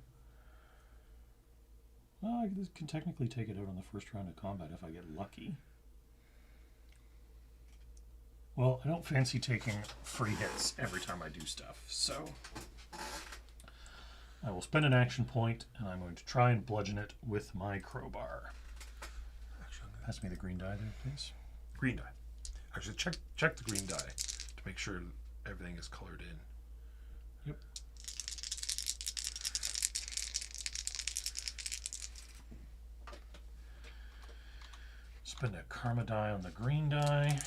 Well, I can technically take it out on the first round of combat if I get lucky. Well, I don't fancy taking free hits every time I do stuff, so I will spend an action point, and I'm going to try and bludgeon it with my crowbar. Actually, Pass me the green die there, please. green die. Actually, check the green die to make sure everything is colored in. Yep. Spend a karma die on the green die.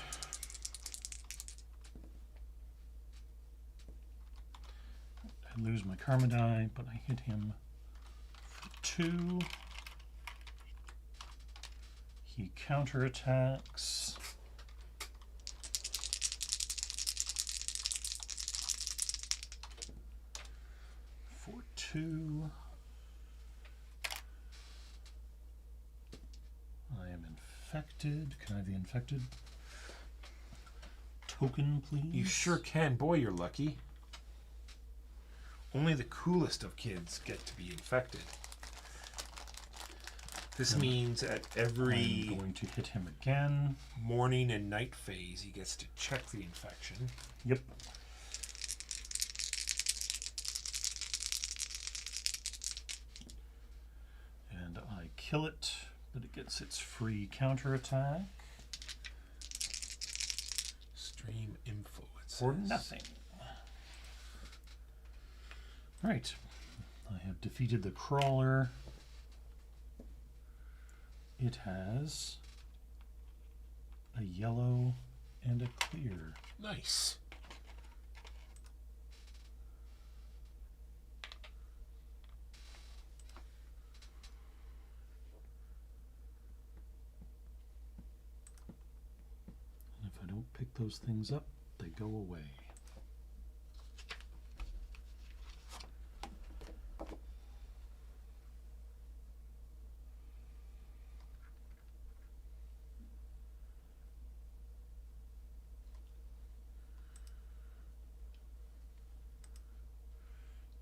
I lose my karma die, but I hit him for 2. He counterattacks. For 2. I am infected. Can I have the infected token, please? You sure can. Boy, you're lucky. Only the coolest of kids get to be infected. This means at every I'm going to hit him again. morning and night phase, he gets to check the infection. Yep. And I kill it, but it gets its free counterattack Stream info, it says. for nothing. Right. I have defeated the crawler. It has a yellow and a clear. Nice. And if I don't pick those things up, they go away.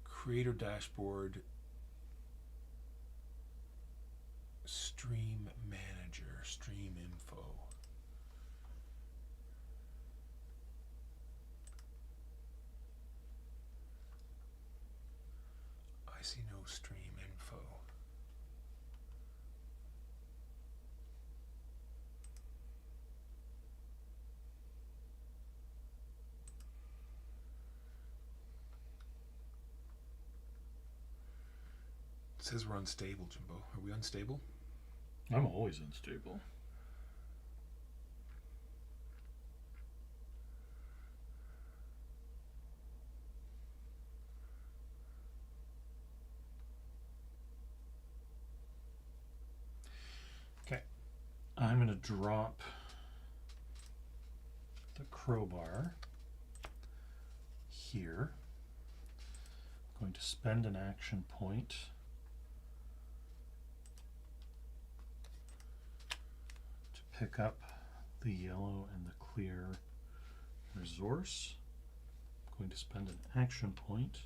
Creator dashboard. Stream manager. Stream info. I see no stream info. It says we're unstable, Jimbo. Are we unstable? I'm always unstable. Okay. I'm going to drop the crowbar here. I'm going to spend an action point to pick up the yellow and the clear resource. I'm going to spend an action point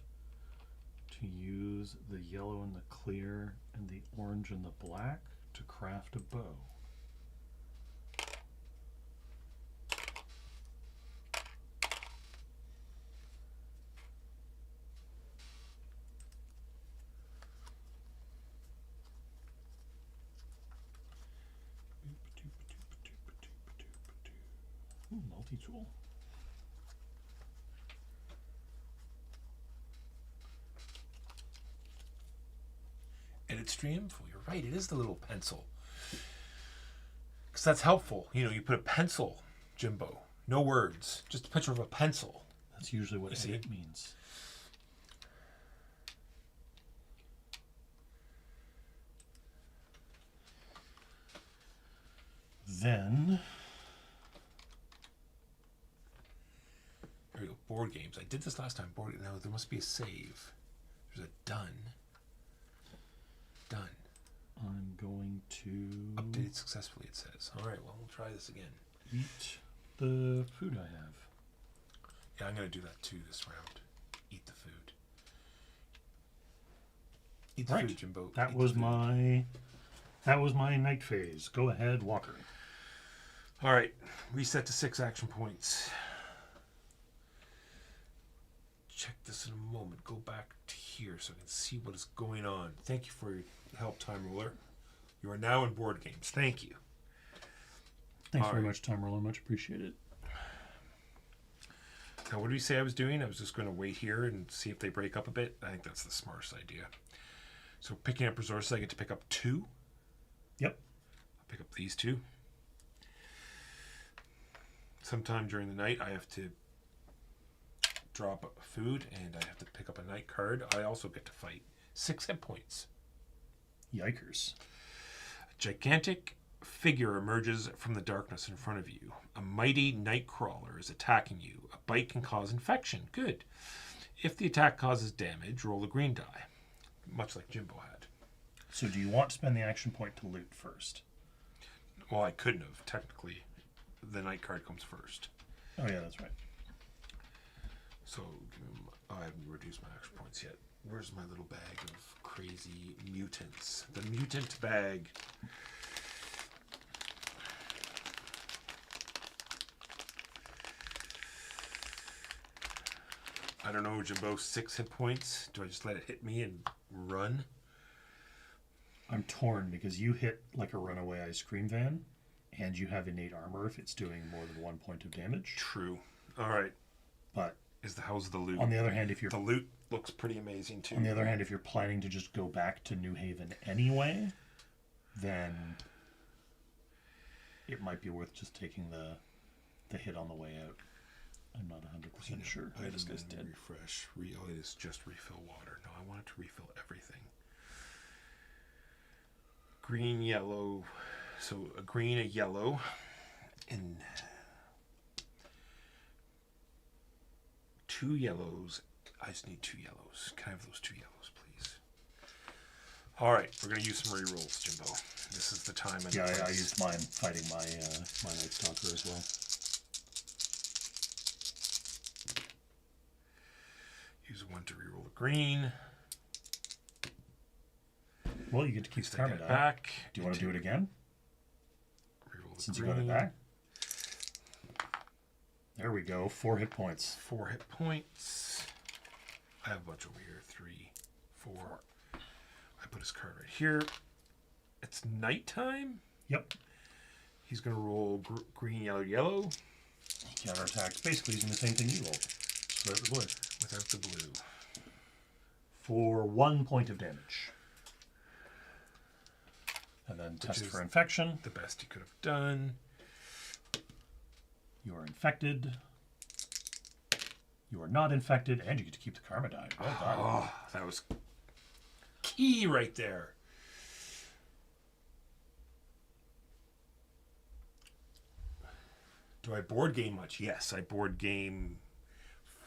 to use the yellow and the clear and the orange and the black to craft a bow. Ooh, multi-tool. stream info. You're right. It is the little pencil. Because that's helpful. You know, you put a pencil, Jimbo. No words. Just a picture of a pencil. That's usually what see? it means. Then There we go. Board games. I did this last time. Board. Now there must be a save. There's a done. Done. I'm going to Updated successfully, it says. All right, well, we'll try this again. eat the food I have. Yeah, I'm going to do that too this round. Eat the food. Eat the Right. food, Jimbo. That Eat the was food. my night phase. Go ahead, Walker. All right, reset to 6 action points. Check this in a moment. Go back to here so I can see what is going on. Thank you for your help, Time Ruler. You are now in board games. Thank you. Thanks All very right. much, Time Roller. Much appreciated. Now, what did we say I was doing? I was just going to wait here and see if they break up a bit. I think that's the smartest idea. So picking up resources, I get to pick up 2. Yep. I'll pick up these 2. Sometime during the night, I have to drop food, and I have to pick up a night card. I also get to fight 6 hit points. Yikers. A gigantic figure emerges from the darkness in front of you. A mighty night crawler is attacking you. A bite can cause infection. Good. If the attack causes damage, roll a green die. Much like Jimbo had. So do you want to spend the action point to loot first? Well, I couldn't have. Technically, the night card comes first. Oh, yeah, that's right. So, I haven't reduced my action points yet. Where's my little bag of crazy mutants? The mutant bag. I don't know, Jimbo. 6 hit points. Do I just let it hit me and run? I'm torn because you hit like a runaway ice cream van, and you have innate armor if it's doing more than 1 point of damage. True. All right. But How's the loot? on the other hand, if you're The loot looks pretty amazing too. on the other hand, if you're planning to just go back to New Haven anyway, then it might be worth just taking the hit on the way out. I'm not 100% sure how this guy's dead. Refresh. Oh, it is just refill water. No, I wanted to refill everything. Green, yellow. So a green, a yellow, and 2 yellows. I just need 2 yellows. Can I have those 2 yellows, please? All right, we're gonna use some rerolls, Jimbo. This is the time. And Yeah, the I place. used mine fighting my Night Stalker as well. Use 1 to reroll the green. Well, you get to keep the Take karma that die. back. Do you want to do it again? Reroll the Since you green. got it back? There we go. 4 hit points. 4 hit points. I have a bunch over here. 3, 4. I put his card right here. It's nighttime. Yep. He's gonna roll green, yellow, yellow He counterattacks, basically using the same thing you rolled. Without the blue. without the blue. For 1 point of damage. And then test is- for infection. The best he could have done. You are infected. You are not infected, and you get to keep the karma die. Well done. Oh, that was key right there. Do I board game much? Yes, I board game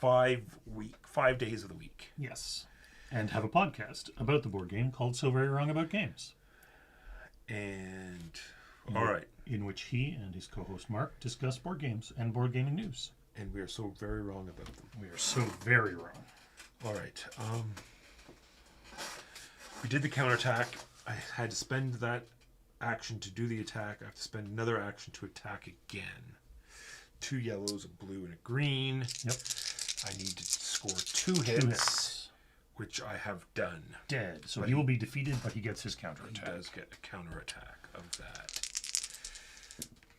5 days of the week. Yes. And have a podcast about the board game called So Very Wrong About Games. And all right, In which he and his co-host Mark discuss board games and board gaming news. and we are so very wrong about them. We are so very wrong. All right. We did the counterattack. I had to spend that action to do the attack. I have to spend another action to attack again. 2 yellows, a blue, and a green. Yep. I need to score 2 hits, which I have done. Dead. So But he will be defeated, but he gets his He counterattack. does get a counterattack of that.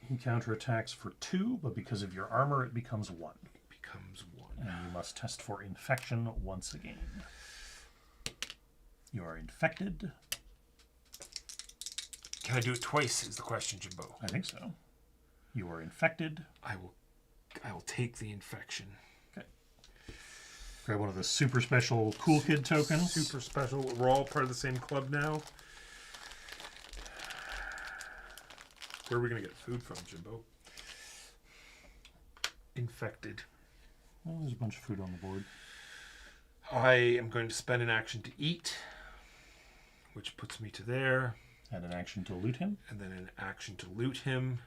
He counterattacks for 2, but because of your armor, it becomes 1. Becomes 1. And you must test for infection once again. You are infected. Can I do it twice? Is the question, Jimbo. I think so. You are infected. I will take the infection. Okay. Grab one of the super special cool kid tokens. Super special. We're all part of the same club now. Where are we going to get food from, Jimbo? Infected. Well, there's a bunch of food on the board. I am going to spend an action to eat, which puts me to there. And an action to loot him. And then an action to loot him,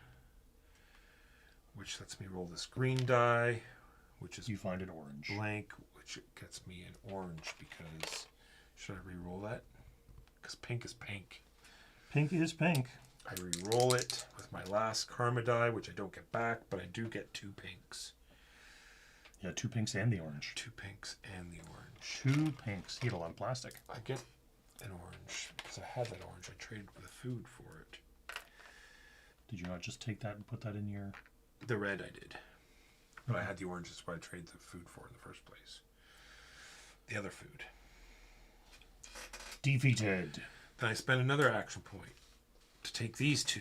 which lets me roll this green die, which is You find an orange. blank, which gets me an orange because... Should I re-roll that? Because pink is pink. Pink is pink. I re-roll it with my last karma die, which I don't get back, but I do get 2 pinks. Yeah, 2 pinks and the orange. 2 pinks and the orange. 2 pinks. He had a lot of plastic. I get an orange because I had that orange. I traded the food for it. Did you not just take that and put that in your... The red I did. But I had the orange. That's what I traded the food for in the first place. The other food. Defeated. Then I spend another action point to take these 2.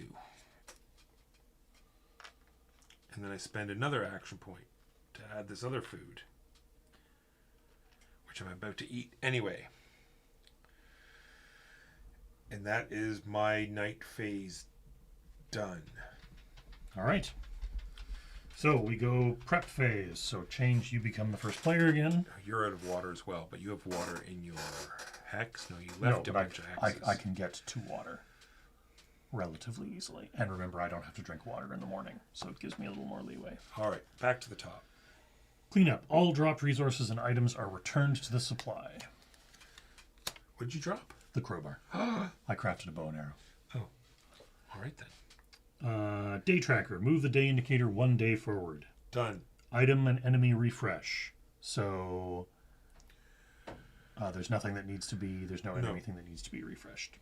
And then I spend another action point to add this other food, which I'm about to eat anyway. And that is my night phase done. All right. So we go prep phase. So change, you become the first player again. You're out of water as well, but you have water in your hex. No, you No, left a but bunch of hexes. I can get to water relatively easily. And remember, I don't have to drink water in the morning, so it gives me a little more leeway. All right, back to the top. Cleanup. All dropped resources and items are returned to the supply. What did you drop? The crowbar. I crafted a bow and arrow. Oh, all right then. Day tracker. Move the day indicator 1 day forward. Done. Item and enemy refresh. So there's nothing that needs to be, there's no anything that needs to be refreshed.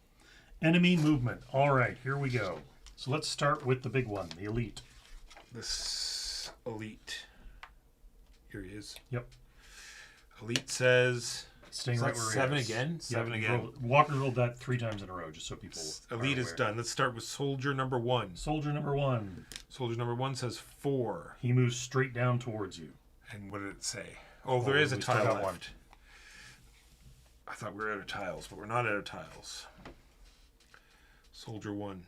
Enemy movement. All right, here we go. So let's start with the big one, the elite. This elite. Here he is. Yep. Elite says... Staying Is right that where 7 he is. again? Yeah, 7 you again. Walker rolled that 3 times in a row, just so people. Elite is done. Let's start with soldier number 1. Soldier number 1. Soldier number 1 says 4. He moves straight down towards you. And what did it say? Oh, there is a we still tile got left. one. I thought we were out of tiles, but we're not out of tiles. Soldier 1.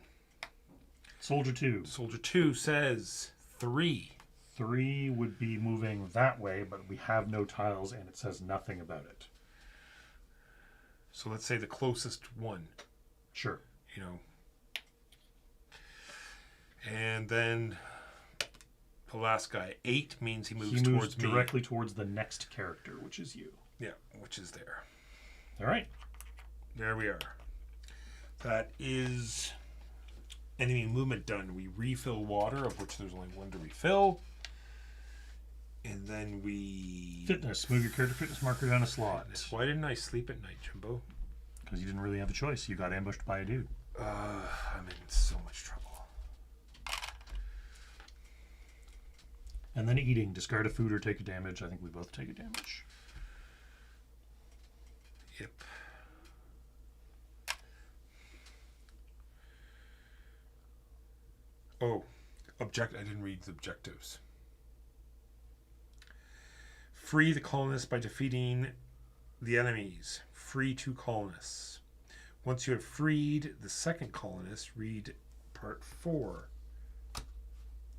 Soldier 2. Soldier 2 says 3. 3 would be moving that way, but we have no tiles and it says nothing about it. So let's say the closest one, Sure. you know. And then the last guy, 8 means he moves He moves towards me. directly towards the next character, which is you. Yeah, which is there. All right. There we are. That is enemy movement done. We refill water, of which there's only 1 to refill. And then we... Fitness. Move your character fitness marker down a slot. Why didn't I sleep at night, Jimbo? Because you didn't really have a choice. You got ambushed by a dude. I'm in so much trouble. And then eating. Discard a food or take a damage. I think we both take a damage. Yep. Oh, I didn't read the objectives. Free the colonists by defeating the enemies. Free 2 colonists. Once you have freed the second colonist, read part 4.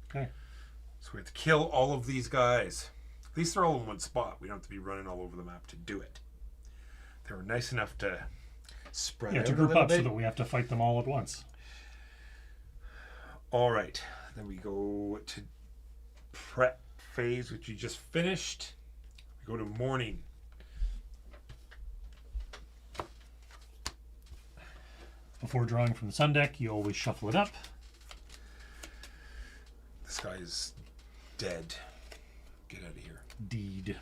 Okay. So we have to kill all of these guys. At least they're all in one spot. We don't have to be running all over the map to do it. They were nice enough to spread out To a group little up bit. so that we have to fight them all at once. All right. Then we go to prep phase, which you just finished. We go to morning. Before drawing from the sun deck, you always shuffle it up. This guy is dead. Get out of here. Deed.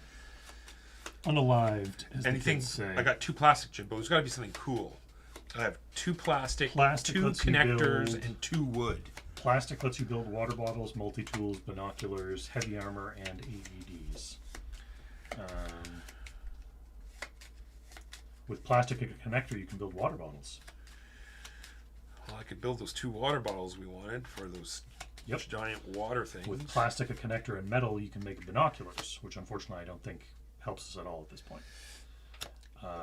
Unalived, as Anything? the kids say. I got 2 plastic, Jim, but there's got to be something cool. I have 2 plastic, Plastic 2 lets you connectors, build- and 2 wood. Plastic lets you build water bottles, multi-tools, binoculars, heavy armor, and AEDs. With plastic and a connector, you can build water bottles. Well, I could build those 2 water bottles we wanted for those giant water things. With plastic, a connector, and metal, you can make binoculars, which unfortunately I don't think helps us at all at this point.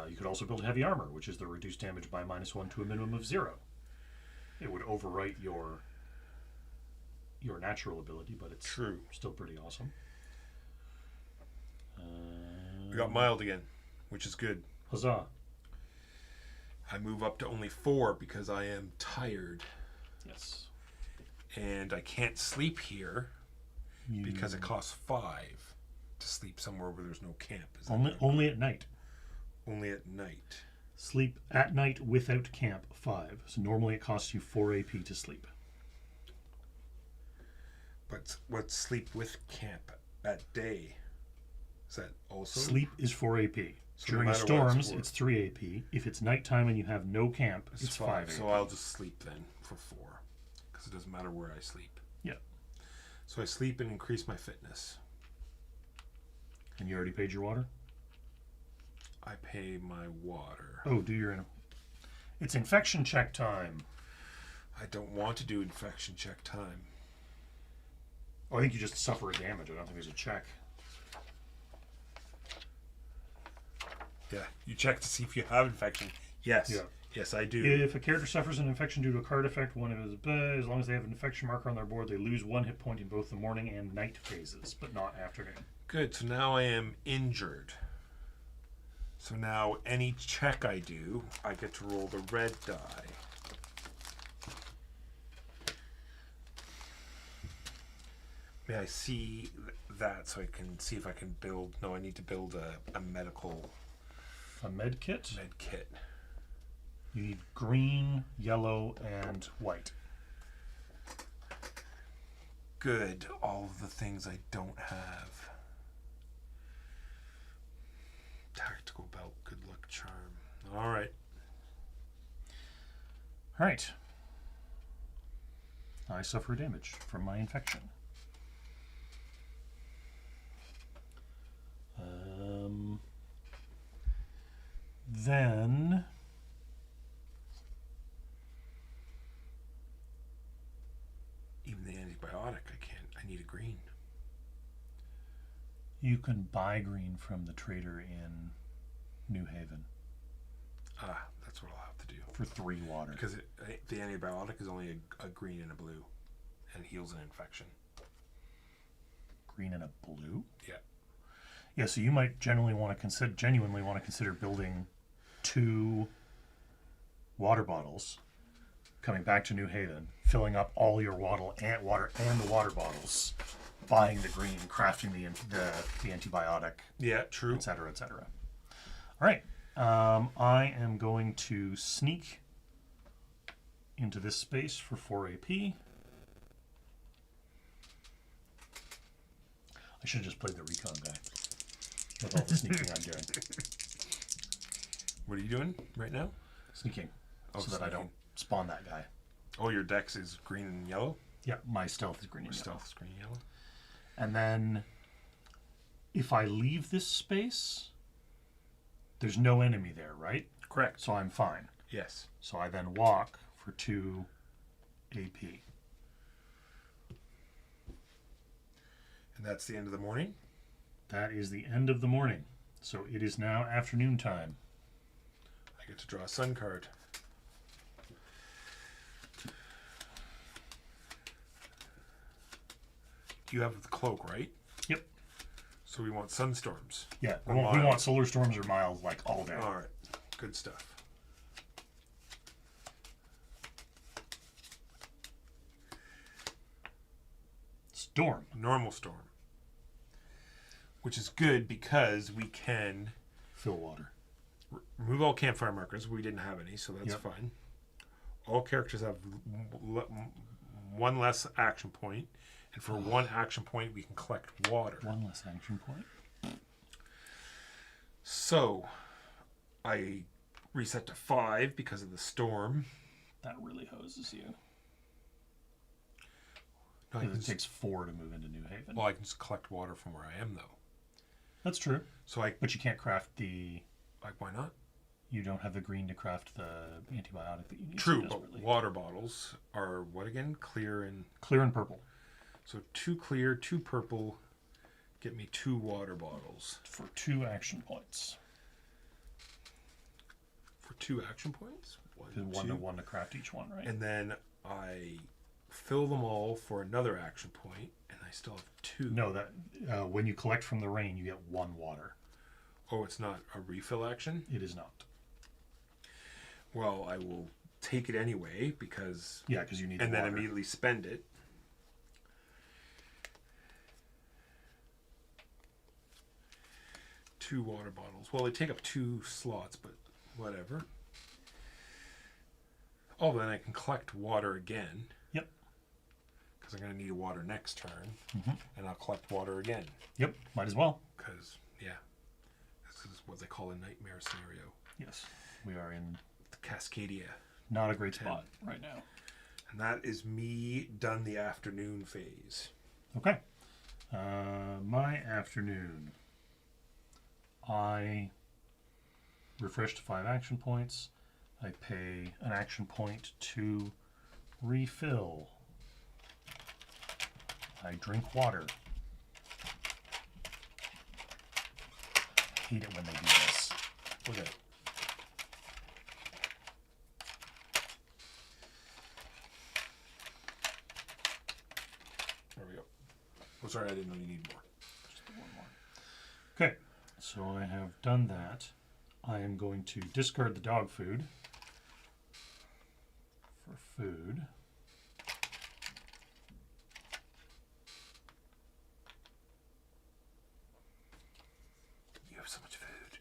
You could also build heavy armor, which is the reduced damage by -1 to a minimum of 0. It would overwrite your natural ability, but it's still pretty awesome. We got mild again, which is good. Huzzah. I move up to only 4 because I am tired. Yes. And I can't sleep here because it costs 5 to sleep somewhere where there's no camp. Only at night. Only at night. Sleep at night without camp 5. So normally it costs you 4 AP to sleep. But what's sleep with camp at day? Is that also? Sleep is 4 AP. So During no storms, it's 3 AP. If it's nighttime and you have no camp, it's 5 AP. So I'll just sleep then for 4. Because it doesn't matter where I sleep. Yeah. So I sleep and increase my fitness. And you already paid your water? I pay my water. Oh, it's infection check time. I don't want to do infection check time. Oh, I think you just suffer a damage. I don't think there's a check. Yeah, you check to see if you have infection. Yes. Yeah. Yes, I do. If a character suffers an infection due to a card effect, as long as they have an infection marker on their board, they lose 1 hit point in both the morning and night phases, but not afternoon. Good, so now I am injured. So now any check I do, I get to roll the red die. May I see that so I can see if I can build... No, I need to build a medical... A med kit? Med kit. You need green, yellow, and white. Good. All of the things I don't have. Tactical belt, good luck charm. All right. All right. I suffer damage from my infection. Then even the antibiotic, I need a green. You can buy green from the trader in New Haven. Ah, that's what I'll have to do. For 3 water. Because the antibiotic is only a green and a blue, and heals an infection. Green and a blue? Yeah. Yeah, so you might genuinely want to consider building 2 water bottles, coming back to New Haven, filling up all your water and the water bottles, buying the green, crafting the antibiotic. Yeah, true. Etc. etc. All right. I am going to sneak into this space for 4 AP. I should have just played the recon guy with all the sneaking I'm doing. What are you doing right now? Sneaking. Oh, so that I don't spawn that guy. Oh, your dex is green and yellow? Yeah, my stealth is green and Your yellow. stealth is green and yellow. And then if I leave this space, there's no enemy there, right? Correct. So I'm fine. Yes. So I then walk for 2 AP. And that's the end of the morning? That is the end of the morning. So it is now afternoon time. I get to draw a sun card. You have the cloak, right? Yep. So we want sunstorms. Yeah, Or we mild. want solar storms or mild like all day. All right. Good stuff. Storm. Normal storm. Which is good because we can Fill water. remove all campfire markers. We didn't have any, so that's Yep. fine. All characters have 1 less action point, and for 1 action point, we can collect water. 1 less action point. So, I reset to 5 because of the storm. That really hoses you. No, I Because can it takes 4 to move into New Haven. well, I can just collect water from where I am, though. That's true. So But you can't craft the... like, why not? You don't have the green to craft the antibiotic that you need. True, so but desperately. water bottles are what again? Clear and... Clear and purple. So 2 clear, 2 purple. Get me 2 water bottles. For 2 action points. For 2 action points? 1 to craft each one, right? And then I fill them all for another action point, and I still have 2. No, that when you collect from the rain, you get 1 water. Oh, it's not a refill action? It is not. Well, I will take it anyway, because... Yeah, because you need And the then water. immediately spend it. Two water bottles. Well, they take up 2 slots, but whatever. Oh, then I can collect water again. Yep. Because I'm going to need water next turn. And I'll collect water again. Yep, might as well. Because, yeah. This is what they call a nightmare scenario. Yes, we are in The Cascadia. not a great spot right now. And that is me done the afternoon phase. Okay. My afternoon. I refresh to 5 action points. I pay an action point to refill. I drink water. I hate it when they do this. Okay. There we go. Oh, sorry, I didn't know you need more. Just the 1 more. Okay, so I have done that. I am going to discard the dog food for food. You have so much food.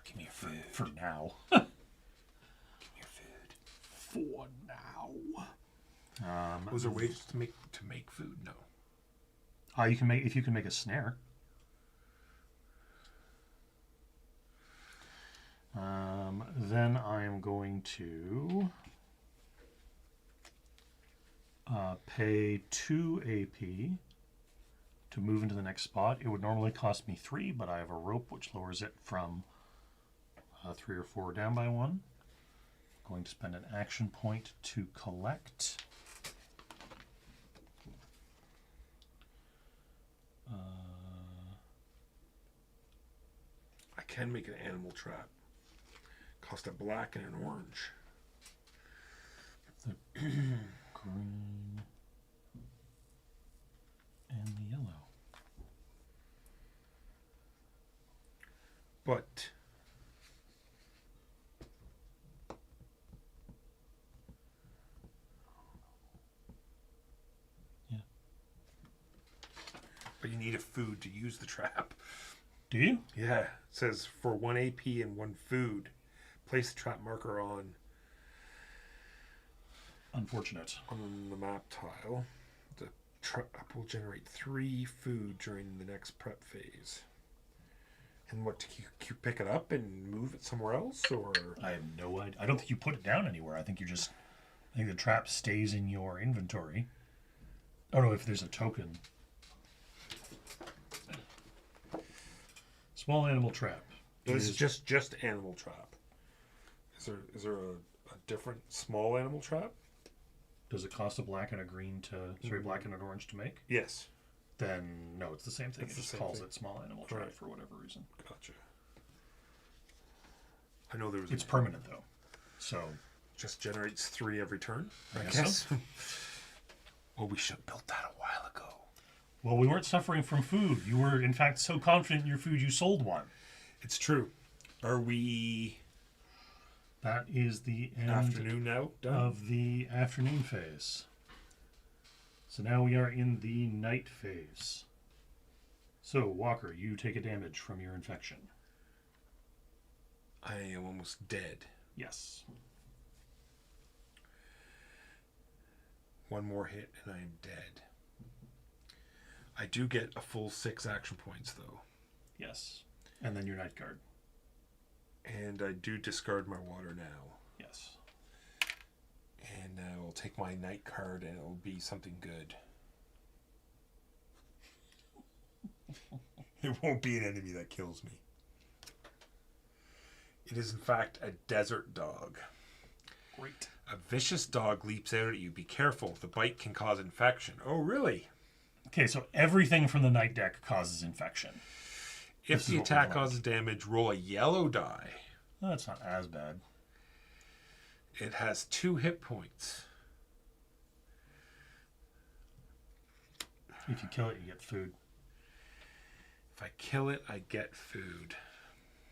Give me your food. For now. Give me your food. For now. Was there ways to make food? No. You can make, if you can make a snare. Then I am going to pay 2 AP to move into the next spot. It would normally cost me 3, but I have a rope which lowers it from 3 or 4 down by 1. I'm going to spend an action point to collect. I can make an animal trap. Cost a black and an orange. The green and the yellow. But Yeah. but you need a food to use the trap. Do you? Yeah. It says for 1 AP and 1 food, place the trap marker on Unfortunate. the map tile. The trap will generate 3 food during the next prep phase. And what, you pick it up and move it somewhere else, or? I have no idea. I don't think you put it down anywhere. I think I think the trap stays in your inventory. Oh no, if there's a token. Small animal trap. This is just animal trap. Is there a different small animal trap? Does it cost a black and a green black and an orange to make? Yes. Then no, it's the same thing. It's It the just same calls thing. it small animal trap Right. for whatever reason. Gotcha. I know there was. It's permanent though, so Just generates 3 every turn. I guess so. Well, we should have built that a while ago. Well, we weren't suffering from food. You were, in fact, so confident in your food you sold one. It's true. Are we That is the end afternoon now? Done. of the afternoon phase. So now we are in the night phase. So, Walker, you take a damage from your infection. I am almost dead. Yes. 1 more hit and I am dead. I do get a full 6 action points though. Yes. And then your night guard. And I do discard my water now. Yes. And I will take my night card and it will be something good. It won't be an enemy that kills me. It is, in fact, a desert dog. Great. A vicious dog leaps out at you. Be careful. The bite can cause infection. Oh, really? Okay, so everything from the night deck causes infection. If the attack causes damage, roll a yellow die. Oh, that's not as bad. It has 2 hit points. If you kill it, you get food. If I kill it, I get food.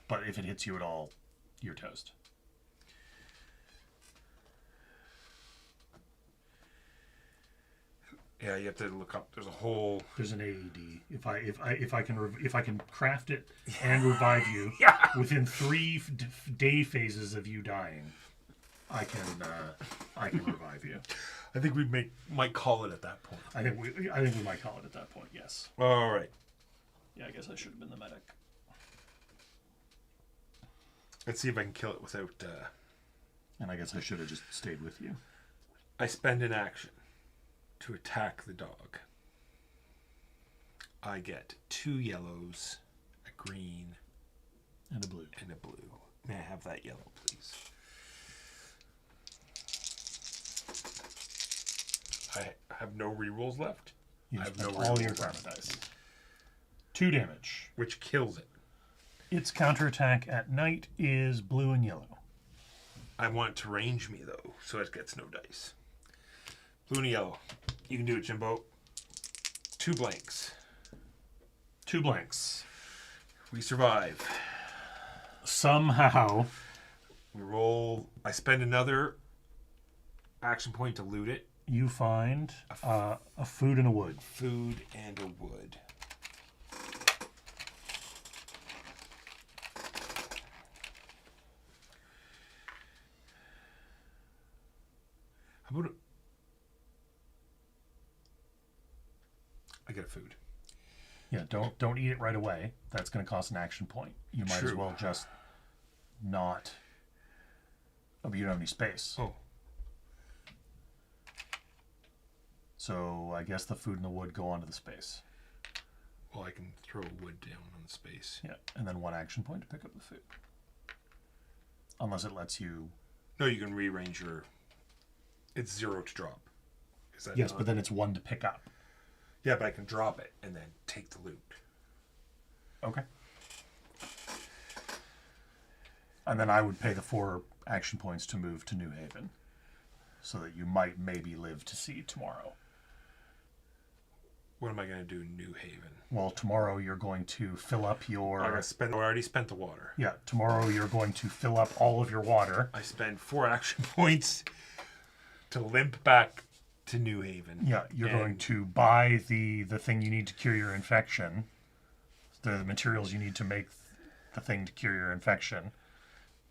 But if it hits you at all, you're toast. Yeah, you have to look up. There's a whole. There's an AED. If I can craft it and revive you within 3 day phases of you dying, I can revive you. I think we might call it at that point. I think we might call it at that point. Yes. All right. Yeah, I guess I should have been the medic. Let's see if I can kill it without. And I guess I should have just stayed with you. I spend an action to attack the dog. I get 2 yellows, a green, And a blue. and a blue. May I have that yellow, please? I have no rerolls left. You I have spent no all rerolls your left. karma dice. 2 damage. Which kills it. Its counterattack at night is blue and yellow. I want it to range me, though, so it gets no dice. Blue and yellow. You can do it, Jimbo. 2 blanks. 2 blanks. We survive. Somehow, We roll. I spend another action point to loot it. you find a food and a wood. Food and a wood. How about I get a food. Yeah, don't eat it right away. That's going to cost an action point. You might as True. well just not. Oh, but you don't have any space. Oh. So I guess the food and the wood go onto the space. Well, I can throw wood down on the space. Yeah, and then 1 action point to pick up the food. Unless it lets you. No, you can rearrange your. It's 0 to drop. Is that Yes, not- but then it's 1 to pick up. Yeah, but I can drop it and then take the loot. Okay. And then I would pay the 4 action points to move to New Haven, so that you might maybe live to see tomorrow. What am I going to do in New Haven? Well, tomorrow you're going to fill up your. I already spent the water. Yeah, tomorrow you're going to fill up all of your water. I spend 4 action points to limp back to New Haven. Yeah, you're going to buy the thing you need to cure your infection, the materials you need to make the thing to cure your infection,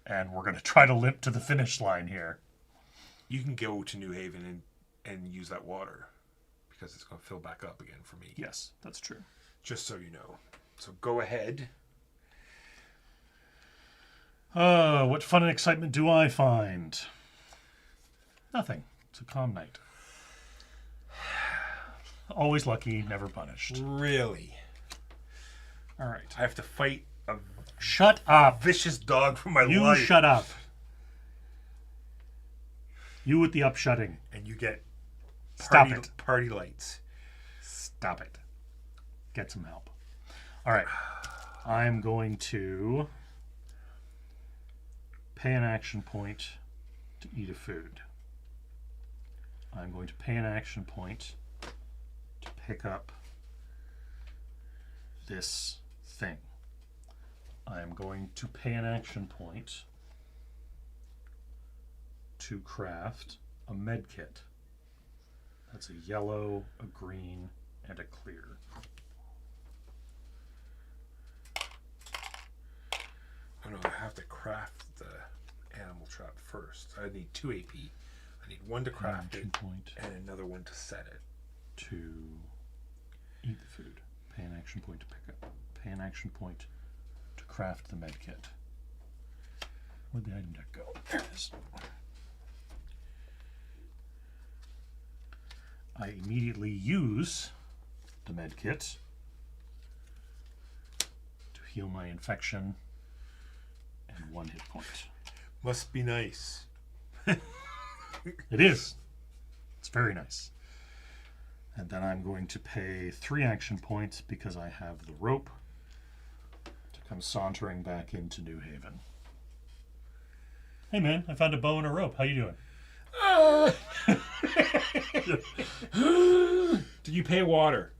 and we're going to try to limp to the finish line here. You can go to New Haven and use that water because it's going to fill back up again for me. Yes, that's true. Just so you know. So go ahead. What fun and excitement do I find? Nothing. It's a calm night. Always lucky, never punished. Really? All right. I have to fight a Shut up. vicious dog for my You life. shut up. You with the upshutting. And you get Stop it. party lights. Stop it. Get some help. All right. I'm going to pay an action point to eat a food. I'm going to pay an action point to pick up this thing. I'm going to pay an action point to craft a med kit. That's a yellow, a green, and a clear. Oh no, I have to craft the animal trap first. I need 2 AP. I need 1 to craft Action it point and another 1 to set it. to eat the food. Pay an action point to pick up. Pay an action point to craft the med kit. Where'd the item deck go? There it is. I immediately use the med kit to heal my infection and 1 hit point. Must be nice. It is. It's very nice. And then I'm going to pay 3 action points because I have the rope to come sauntering back into New Haven. Hey man, I found a bow and a rope. How you doing? Do you pay water?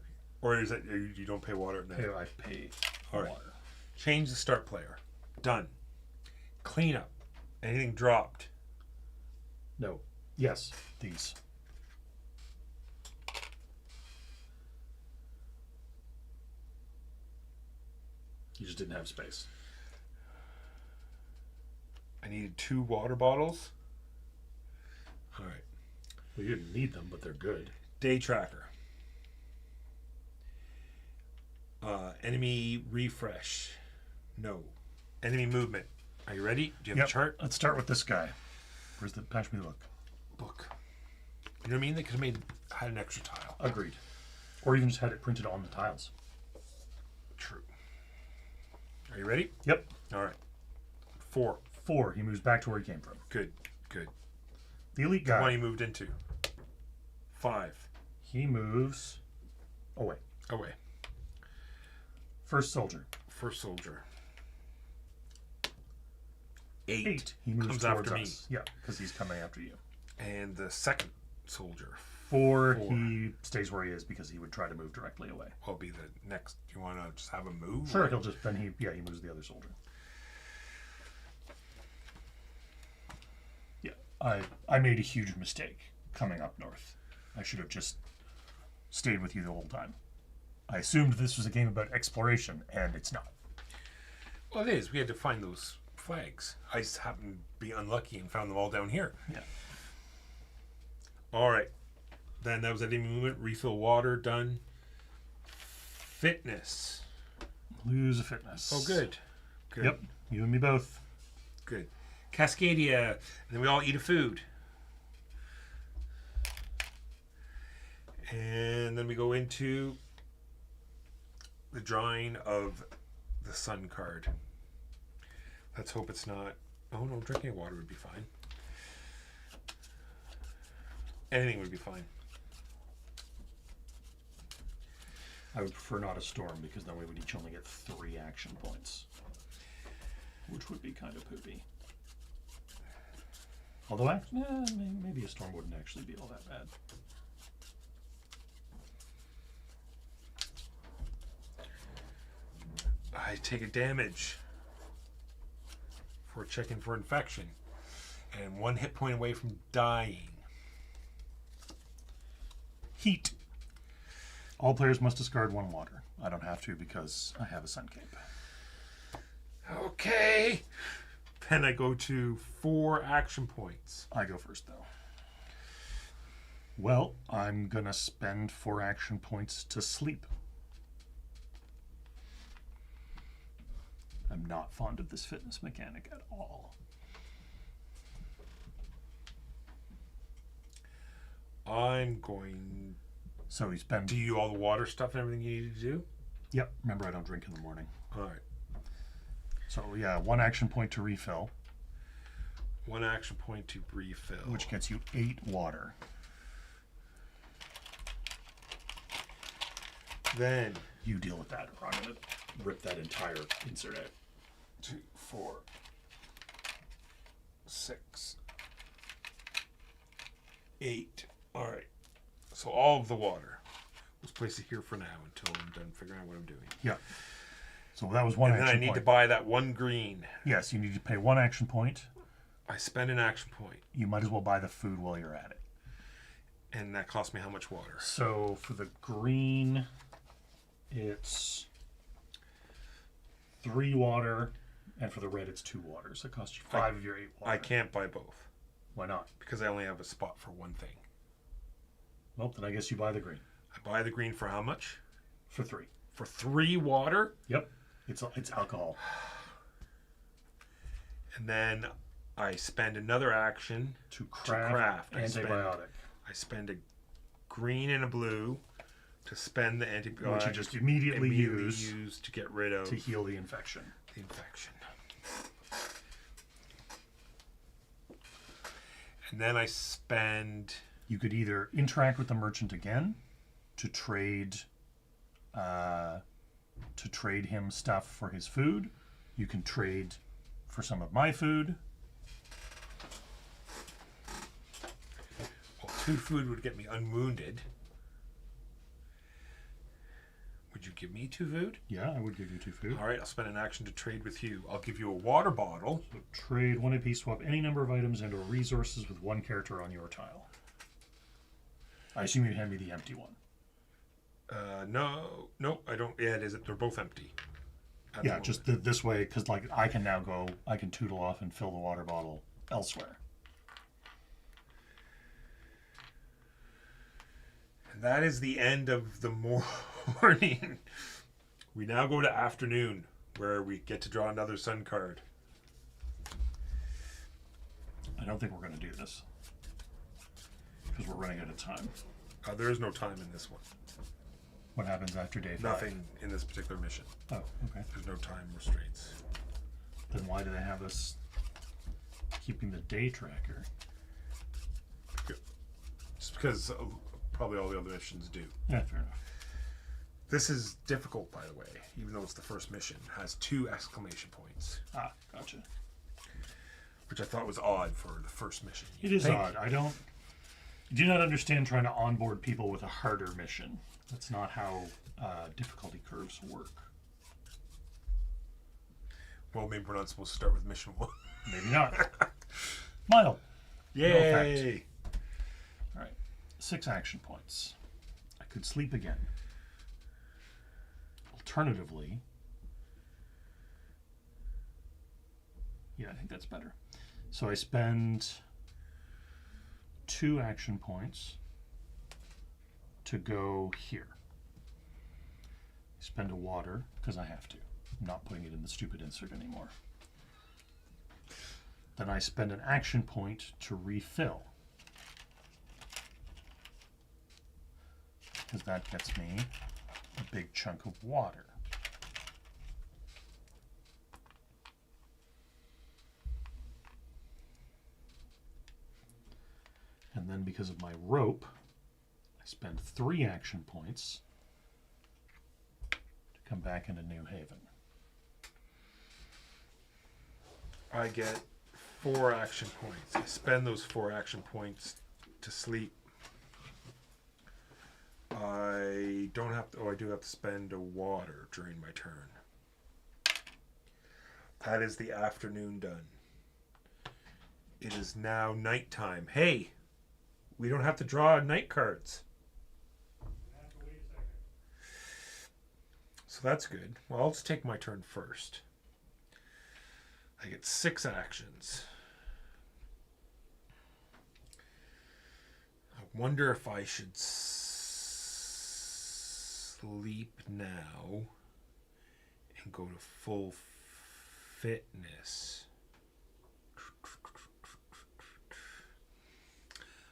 Or is it you don't pay water at night? I pay All right. water. Change the start player. Done. Clean up. Anything dropped? No. Yes, these. You just didn't have space. I needed 2 water bottles. All right. Well, you didn't need them, but they're good. Day tracker. Enemy refresh. No. Enemy movement. Are you ready? Do you have a chart? Let's start with this guy. Where's the pass me the book? Book. You know what I mean? They could have had an extra tile. Agreed. Or even just had it printed on the tiles. True. Are you ready? Yep. All right. 4. 4. He moves back to where he came from. Good. Good. The elite The one guy. he moved into. 5. He moves away. Away. First soldier. First soldier. 8. 8. He moves comes towards after us. Yeah, because he's coming after you. And the second soldier 4. 4. He stays where he is because he would try to move directly away. will be the next. Do you want to just have him move? Sure, or- he'll just then he moves the other soldier. Yeah, I made a huge mistake coming up north. I should have just stayed with you the whole time. I assumed this was a game about exploration, and it's not. Well, it is. We had to find those flags. I just happened to be unlucky and found them all down here. Yeah. All right. Then that was enemy movement. Refill water. Done. Fitness. Lose a fitness. Oh, good. Good. Yep, you and me both. Good. Cascadia. And then we all eat a food. And then we go into the drawing of the sun card. Let's hope it's not. Oh no, drinking water would be fine. Anything would be fine. I would prefer not a storm because then we would each only get 3 action points, which would be kind of poopy. Although, maybe a storm wouldn't actually be all that bad. I take a damage for checking for infection, and 1 hit point away from dying. Heat. All players must discard 1 water. I don't have to because I have a sun cape. Okay. Then I go to 4 action points. I go first, though. Well, I'm gonna spend 4 action points to sleep. I'm not fond of this fitness mechanic at all. I'm going So we spend. to do all the water stuff and everything you need to do. Yep. Remember, I don't drink in the morning. All right. So yeah, 1 action point to refill, 1 action point to refill. which gets you 8 water. Then You deal with that, or I'm gonna rip that entire insert out. 2, 4, 6, 8. All right. So all of the water. Let's place it here for now until I'm done figuring out what I'm doing. Yeah. So that was 1 And then action I need point. to buy that 1 green. Yes, you need to pay 1 action point. I spend an action point, You might as well buy the food while you're at it. and that costs me how much water? So for the green, it's 3 water, and for the red, it's 2 water. So it costs you 5 of your 8 water. I can't buy both Why not? because I only have a spot for 1 thing. Well, then I guess you buy the green I buy the green for how much? for 3. For 3 water, Yep, it's alcohol. and then I spend another action. To craft, craft, antibiotic, I spend a green and a blue to spend the antibiotic. which you just immediately use to get rid of to heal the infection. the infection. And then I spend... You could either interact with the merchant again to trade him stuff for his food. You can trade for some of my food. Well, 2 food would get me unwounded. Would you give me 2 food? Yeah, I would give you 2 food. All right, I'll spend an action to trade with you. I'll give you a water bottle. So trade 1 apiece, swap any number of items and or resources with 1 character on your tile. I assume you hand me the empty one. No, I don't. Yeah, it is. They're both empty. Yeah, just this way, because like I can now go, I can tootle off and fill the water bottle elsewhere. And that is the end of the morning. We now go to afternoon, where we get to draw another sun card. I don't think we're going to do this because we're running out of time. There is no time in this one. What happens after day 5? Nothing in this particular mission. Oh, okay. There's no time restraints. Then why do they have us keeping the day tracker? Just because probably all the other missions do. Yeah, fair enough. This is difficult, by the way, even though it's the first mission. It has 2 exclamation points, Ah, gotcha. which I thought was odd for the first mission. It is odd. I do not understand trying to onboard people with a harder mission. That's not how difficulty curves work. Well, maybe we're not supposed to start with mission 1. Maybe not. Mild. Yay! All right. 6 action points. I could sleep again. Alternatively, yeah, I think that's better. So I spend 2 action points to go here. Spend a water because I have to. I'm not putting it in the stupid insert anymore. Then I spend an action point to refill, because that gets me a big chunk of water. And then because of my rope, I spend 3 action points to come back into New Haven. I get 4 action points. I spend those 4 action points to sleep. I don't have to. Oh, I do have to spend a water during my turn. That is the afternoon done. It is now nighttime. Hey, we don't have to draw night cards. So that's good. Well, I'll just take my turn first. I get 6 actions. I wonder if I should sleep now and go to full fitness.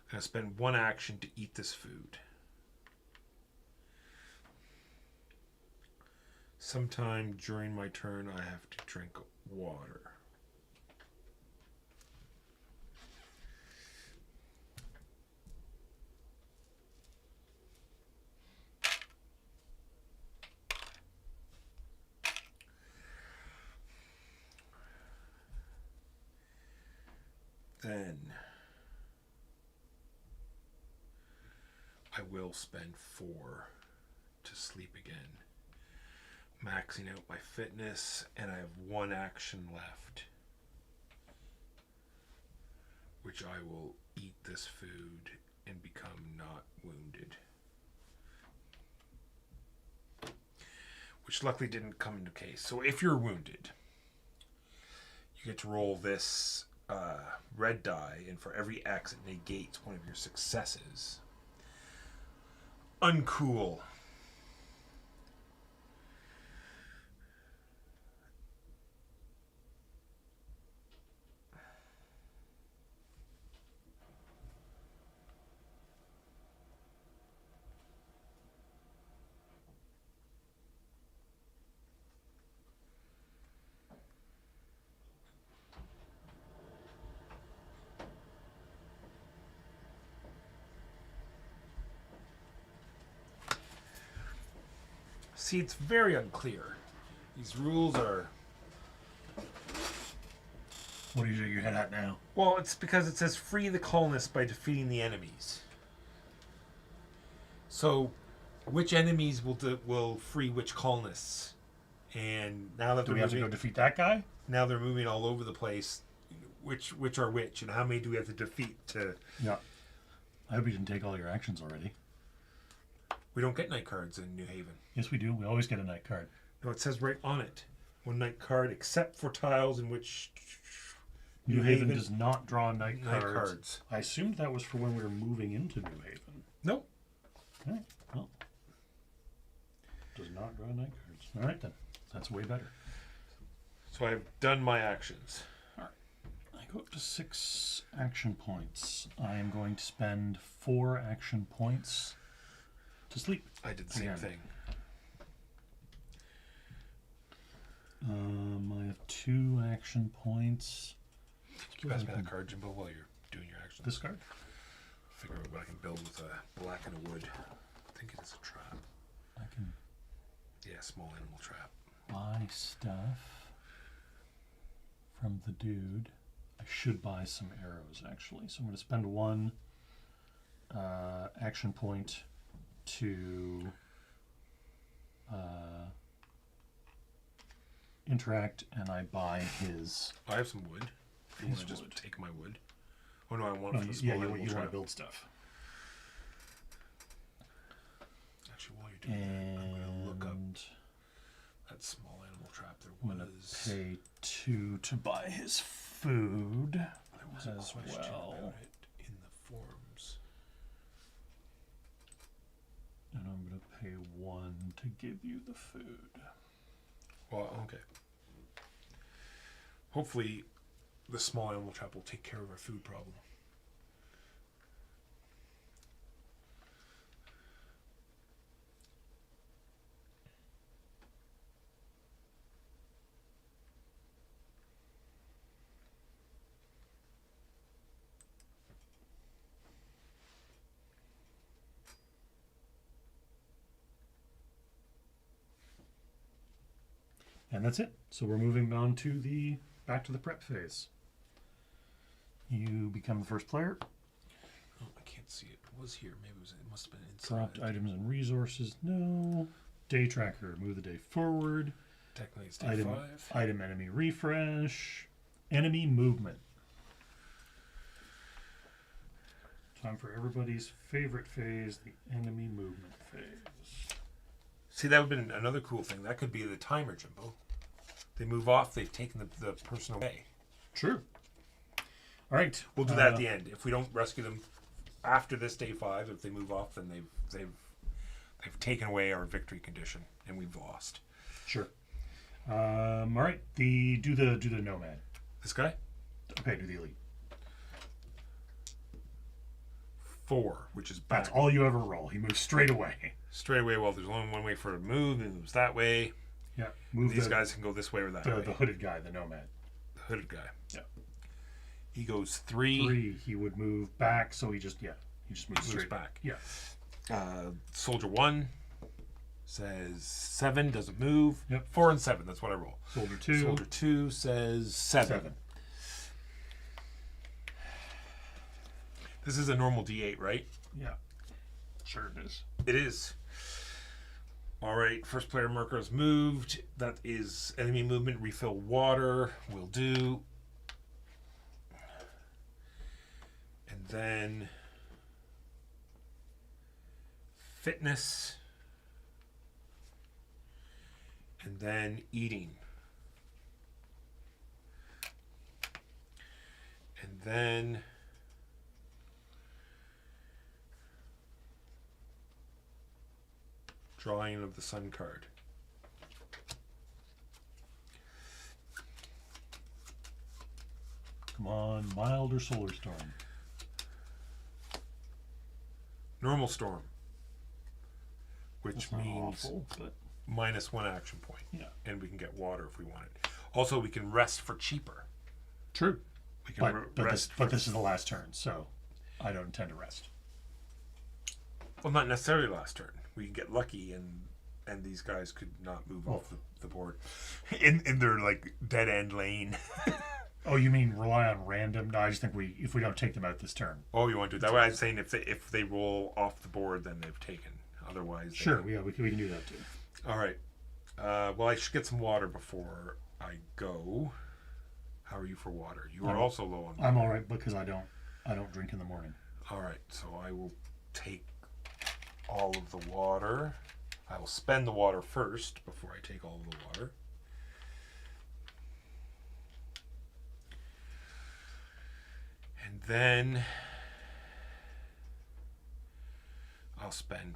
I'm going to spend 1 action to eat this food. Sometime during my turn, I have to drink water. Then I will spend 4 to sleep again, maxing out my fitness, and I have 1 action left, which I will eat this food and become not wounded, which luckily didn't come into case. So if you're wounded, you get to roll this red die, and for every X it negates one of your successes. Uncool. See, it's very unclear. These rules are... What are you shaking your head at now? Well, it's because it says free the colonists by defeating the enemies. So, which enemies will free which colonists? And now that Do we have to go defeat that guy? now they're moving all over the place. Which are which, and how many do we have to defeat to? Yeah. I hope you didn't take all your actions already. We don't get night cards in New Haven. Yes, we do. We always get a night card. No, it says right on it. One night card, except for tiles in which New Haven does not draw night night cards. cards. I assumed that was for when we were moving into New Haven. Nope. All right. Well, does not draw night cards. All right then. That's way better. So I've done my actions. I go up to 6 action points. I am going to spend 4 action points to sleep. I did the same Again. thing. I have 2 action points. Can you pass me that card, Jimbo, while you're doing your actions? This card? Figure out what I can build with a black and a wood. I think it is a trap. I can Yeah, small animal trap. buy stuff from the dude. I should buy some arrows actually. So I'm going to spend 1 action point to interact, and I buy his. I have some wood. If you want to His just wood. take my wood. Oh no, I want No, for the yeah, small you animal want trap. to build stuff. Actually, while you're doing that, I'm going to look up And that small animal trap. I'm There going to was... pay 2 to buy his food There was a as question well. about it in the forums. And I'm going to pay 1 to give you the food. Well, okay. Hopefully, the small animal trap will take care of our food problem. And that's it. So we're moving on to the back to the prep phase. You become the first player. Oh, I can't see it. It was here. Maybe it must have been Dropped inside. items and resources. No. Day tracker. Move the day forward. Technically, it's day Item 5. item enemy refresh. Enemy movement. Time for everybody's favorite phase, the enemy movement phase. See, that would have been another cool thing. That could be the timer, Jimbo. They move off, they've taken the person away. True. All right. We'll do that at the end. If we don't rescue them after this day 5, if they move off, then they've taken away our victory condition and we've lost. Sure. All right. Do the nomad. This guy? Okay. Do the elite. 4, which is back. That's all you ever roll. He moves straight away. Straight away, well, there's only one way for it to move, and it moves that way. Yeah. Move These guys can go this way or that way. the hooded guy, the nomad. The hooded guy. Yeah. He goes 3. 3. He would move back, so he just moves Moves straight back. Yeah. Soldier 1 says 7, doesn't move. Yep. 4 and 7, that's what I roll. Soldier 2. Soldier 2 says 7. This is a normal D8, right? Yeah. Sure it is. It is. All right, first player marker is moved. That is enemy movement, refill water, will do. And then fitness. And then eating. And then drawing of the sun card. Come on, mild or solar storm. Normal storm. Which That's not means awful, but -1 action point. yeah. And we can get water if we want it. Also, we can rest for cheaper. True. We can rest. But this is the last turn, so I don't intend to rest. Well, not necessarily last turn. We can get lucky and and these guys could not move off the board in their like dead end lane. Oh, you mean rely on random? No, I just think if we don't take them out this turn. Oh, you want to do that? Well, I'm saying if they roll off the board, then they've taken. Otherwise, sure. Yeah, we can do that too. All right. Well, I should get some water before I go. How are you for water? You are also low on water. I'm all right because I don't drink in the morning. All right, so I will take all of the water. I will spend the water first before I take all of the water. And then I'll spend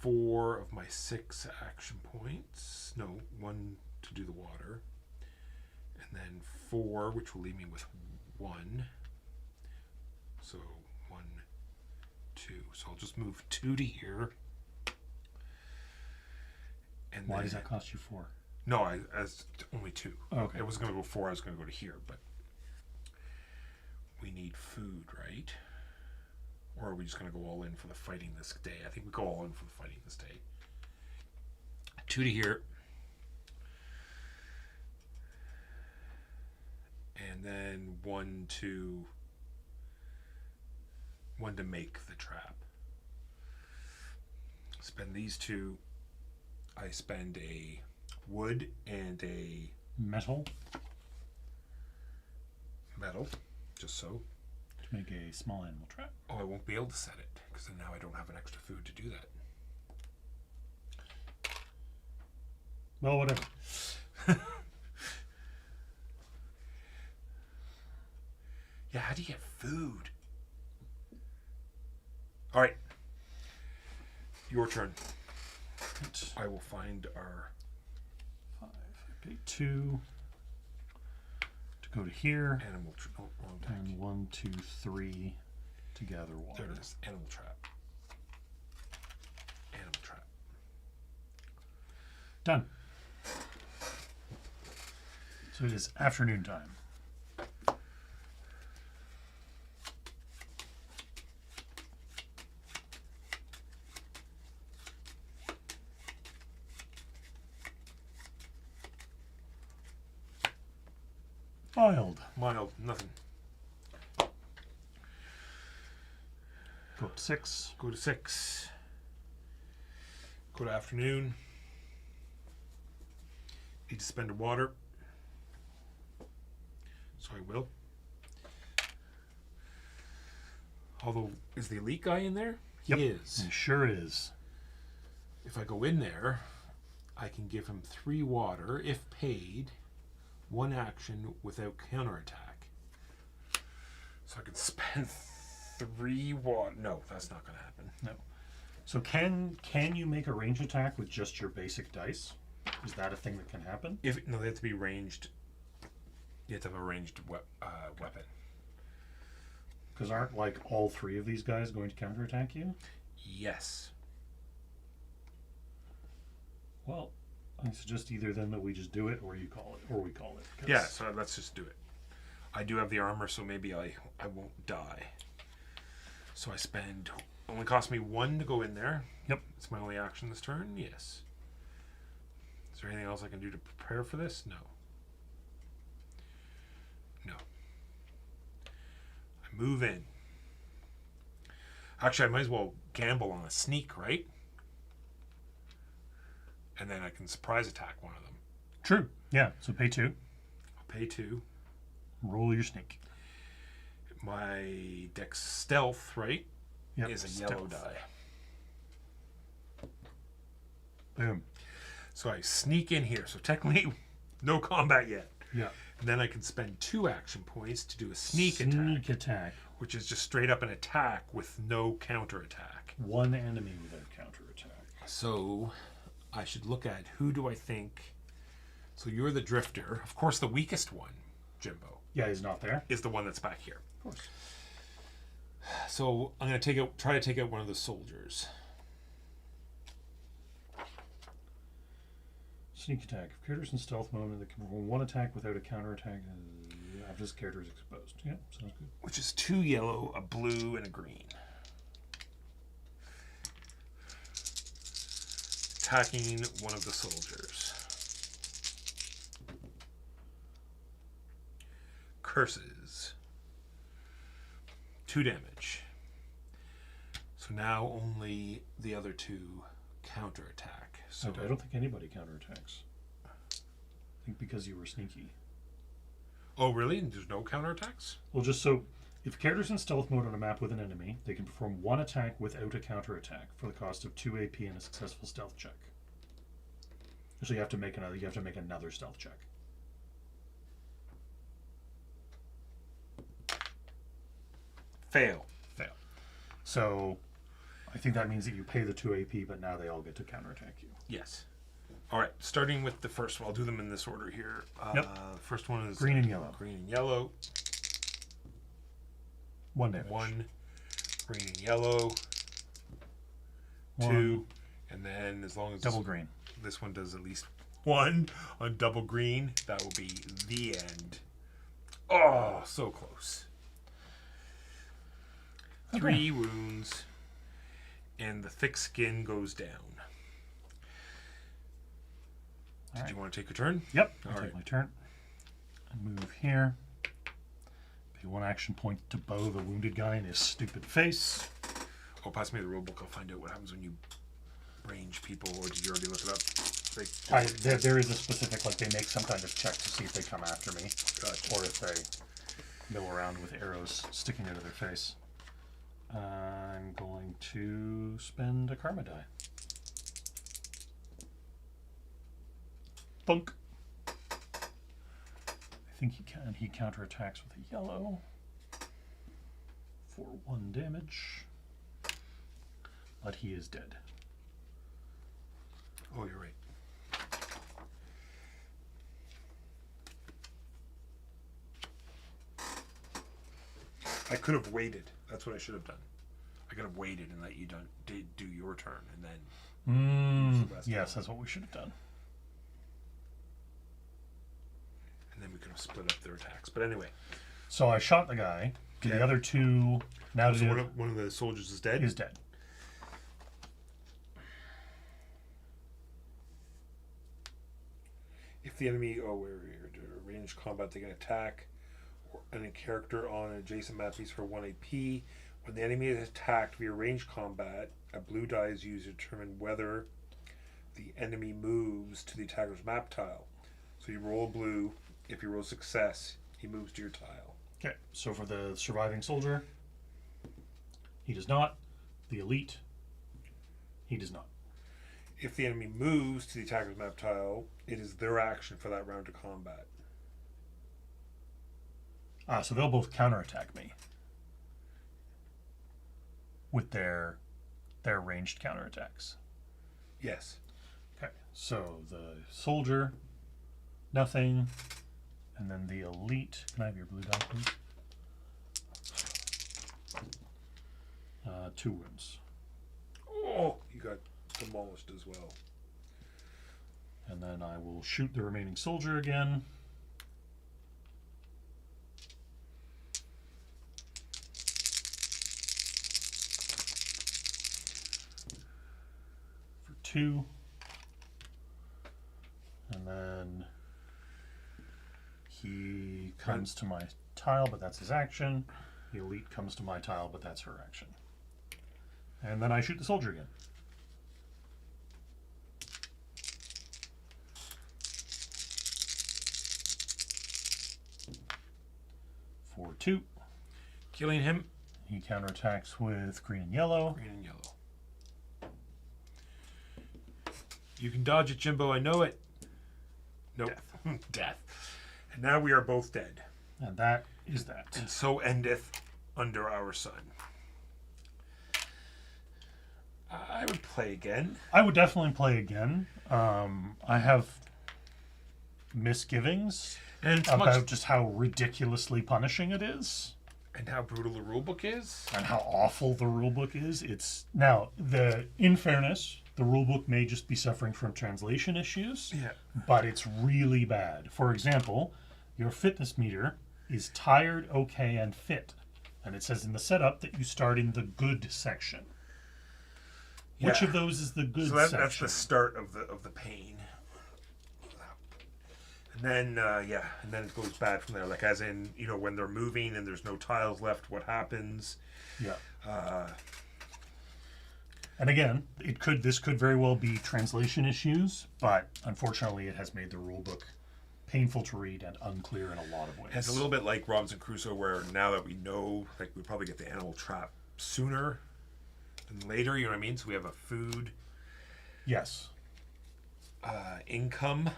4 of my 6 action points. No, 1 to do the water. And then 4, which will leave me with 1. So 1, 2. So I'll just move 2 to here. And why does that cost you 4? No, as only 2. Okay. It was going to go 4. I was going to go to here, but we need food, right? Or are we just going to go all in for the fighting this day? I think we go all in for the fighting this day. 2 to here. And then 1 to make the trap. Spend these 2. I spend a wood and a metal, just so. To make a small animal trap. Oh, I won't be able to set it because now I don't have an extra food to do that. Well, whatever. Yeah, how do you get food? All right. Your turn. I will find our 5. Okay, 2 to go to here. animal trap. Oh, wrong deck. And 1, 2, 3 to gather water. There it is. Animal trap. Animal trap. Done. So it is afternoon time. Mild. Nothing. Go up to 6. Go to 6. Go to afternoon. Need to spend a water. So I will. Although, is the elite guy in there? Yep. He is. He sure is. If I go in there, I can give him 3 water, if paid, 1 action without counterattack. So I can spend 3 water. No, that's not going to happen. No. So can you make a range attack with just your basic dice? Is that a thing that can happen? No, they have to be ranged. You have to have a ranged weapon. Because aren't like all 3 of these guys going to counterattack you? Yes. Well, I suggest either then that we just do it, or we call it. Yeah, so let's just do it. I do have the armor, so maybe I won't die. So I spend. Only cost me 1 to go in there. Yep. It's my only action this turn. Yes. Is there anything else I can do to prepare for this? No. No. I move in. Actually, I might as well gamble on a sneak, right? And then I can surprise attack one of them. True. Yeah. So pay 2. I'll pay 2. Roll your sneak. My dex stealth, right? Yep. Is a stealth. yellow die. Boom. So I sneak in here. So technically, no combat yet. Yeah. And then I can spend 2 action points to do a sneak attack. which is just straight up an attack with no counterattack. 1 enemy without counterattack. So I should look at who do I think. So you're the drifter. Of course, the weakest one, Jimbo, Yeah, he's not there. is the one that's back here. Of course. So I'm going to try to take out one of the soldiers. Sneak attack. If character's in stealth mode, they can roll 1 attack without a counterattack after this character is exposed. Yeah, sounds good. Which is 2 yellow, a blue, and a green. attacking one of the soldiers. Curses. 2 damage. So now only the other 2 counterattack. So I don't think anybody counterattacks. I think because you were sneaky. Oh, really? There's no counterattacks? Well, just so if a character's in stealth mode on a map with an enemy, they can perform 1 attack without a counterattack for the cost of 2 AP and a successful stealth check. So you have to make another stealth check. Fail. Fail. So I think that means that you pay the 2 AP, but now they all get to counterattack you. Yes. All right, starting with the first one. I'll do them in this order here. Yep. First one is Green and yellow. Green and yellow. 1 damage. 1. Green and yellow. 1. 2. And then as long as Double green. this one does at least 1 on double green, that will be the end. Oh, so close. Okay. 3 wounds. And the thick skin goes down. Did you want to take a turn? Yep. I'll All take right. my turn. And move here. Pay 1 action point to bow the wounded guy in his stupid face. Oh, pass me the rulebook. I'll find out what happens when you range people. Or did you already look it up? There is a specific, like, they make some kind of check to see if they come after me. Gotcha. Or if they mill around with arrows sticking out of their face. I'm going to spend a karma die. Bunk. I think he can. He counterattacks with a yellow for 1 damage. But he is dead. Oh, you're right. I could have waited. That's what I should have done. I could have waited and let you do your turn, and then Yes, that's what we should have done. and then we could have split up their attacks. But anyway, So I shot the guy. Okay. The other 2 now so one of the soldiers is dead. is dead. If the enemy, we're here to ranged combat, they can attack or any character on an adjacent map piece for 1 AP. When the enemy is attacked via ranged combat, a blue die is used to determine whether the enemy moves to the attacker's map tile. So you roll blue. If you roll success, he moves to your tile. Okay, so for the surviving soldier, he does not. The elite, he does not. If the enemy moves to the attacker's map tile, it is their action for that round of combat. So they'll both counterattack me with their ranged counterattacks. Yes. Okay, so the soldier, nothing, and then the elite. Can I have your blue die, please? 2 wounds. Oh, you got demolished as well. And then I will shoot the remaining soldier again. For 2. And then he comes to my tile, but that's his action. The elite comes to my tile, but that's her action. And then I shoot the soldier again. For 2. Killing him. He counterattacks with green and yellow. Green and yellow. You can dodge it, Jimbo. I know it. Nope. Death. And now we are both dead. And that is that. And so endeth under our sun. I would play again. I would definitely play again. I have misgivings And it's about just how ridiculously punishing it is. and how brutal the rulebook is. And how awful the rulebook is. It's now in fairness, the rulebook may just be suffering from translation issues. Yeah. But it's really bad. For example, your fitness meter is tired, okay, and fit. And it says in the setup that you start in the good section. Which Yeah. of those is the good So that's section? the start of the pain. And then and then it goes bad from there. Like as in, when they're moving and there's no tiles left, what happens? Yeah. And again, this could very well be translation issues, but unfortunately, it has made the rulebook painful to read and unclear in a lot of ways. It's a little bit like Robinson Crusoe, where now that we know, like we probably get the animal trap sooner than later. You know what I mean? So we have a food, Yes. income.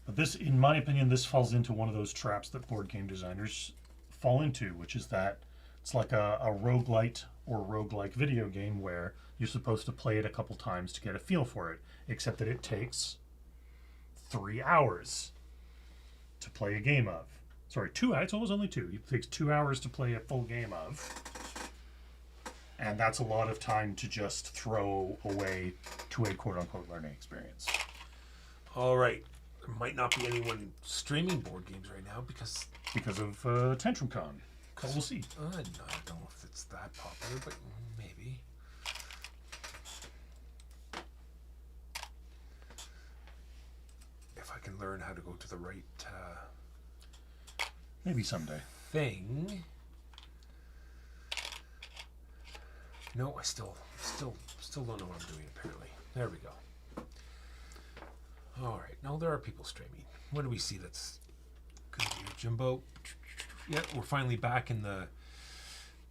But this, in my opinion, this falls into one of those traps that board game designers fall into, which is that it's like a roguelite or roguelike video game where you're supposed to play it a couple times to get a feel for it, except that it takes 3 hours to play a game of. Sorry, 2 hours. It's almost only 2. It takes 2 hours to play a full game of. And that's a lot of time to just throw away to a quote-unquote learning experience. All right. There might not be anyone streaming board games right now because Because of Tantrum Con. So we'll see. I don't know if it's that popular, but maybe. If I can learn how to go to the right Maybe someday. thing. No, I still don't know what I'm doing. Apparently, there we go. All right, now there are people streaming. What do we see that's good here, Jimbo? Yeah, we're finally back in the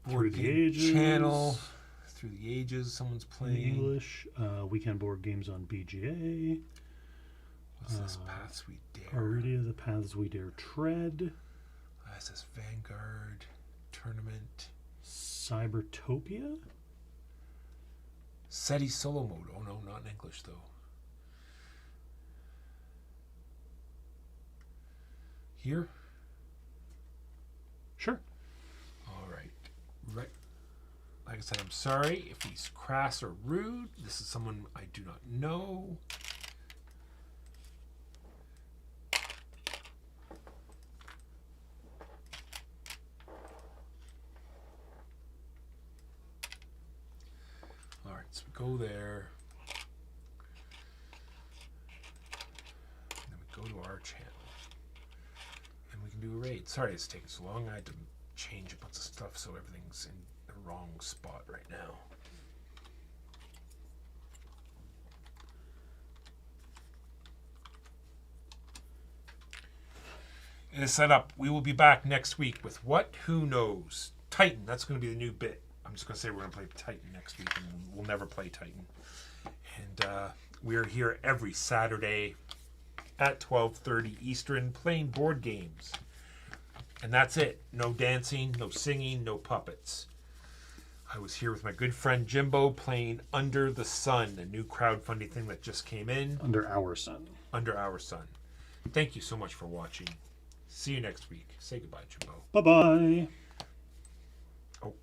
board Through the game Ages. channel. Through the Ages, someone's In playing. English, weekend board games on BGA. What's this? Paths We Dare. Aridia, the Paths We Dare Tread. ISS Vanguard Tournament. Cybertopia? SETI solo mode. Oh no, not in English though. Here? Sure. All right. Right. Like I said, I'm sorry if he's crass or rude. This is someone I do not know. All right, so we go there. And then we go to our channel. And we can do a raid. Sorry it's taking so long. I had to change a bunch of stuff so everything's in the wrong spot right now. It is set up. We will be back next week with what? Who knows? Titan. That's going to be the new bit. I'm just going to say we're going to play Titan next week, and we'll never play Titan. And we're here every Saturday at 12:30 Eastern playing board games. And that's it. No dancing, no singing, no puppets. I was here with my good friend Jimbo playing Under the Sun, a new crowdfunding thing that just came in. Under Our Sun. Under Our Sun. Thank you so much for watching. See you next week. Say goodbye, Jimbo. Bye-bye. Oh,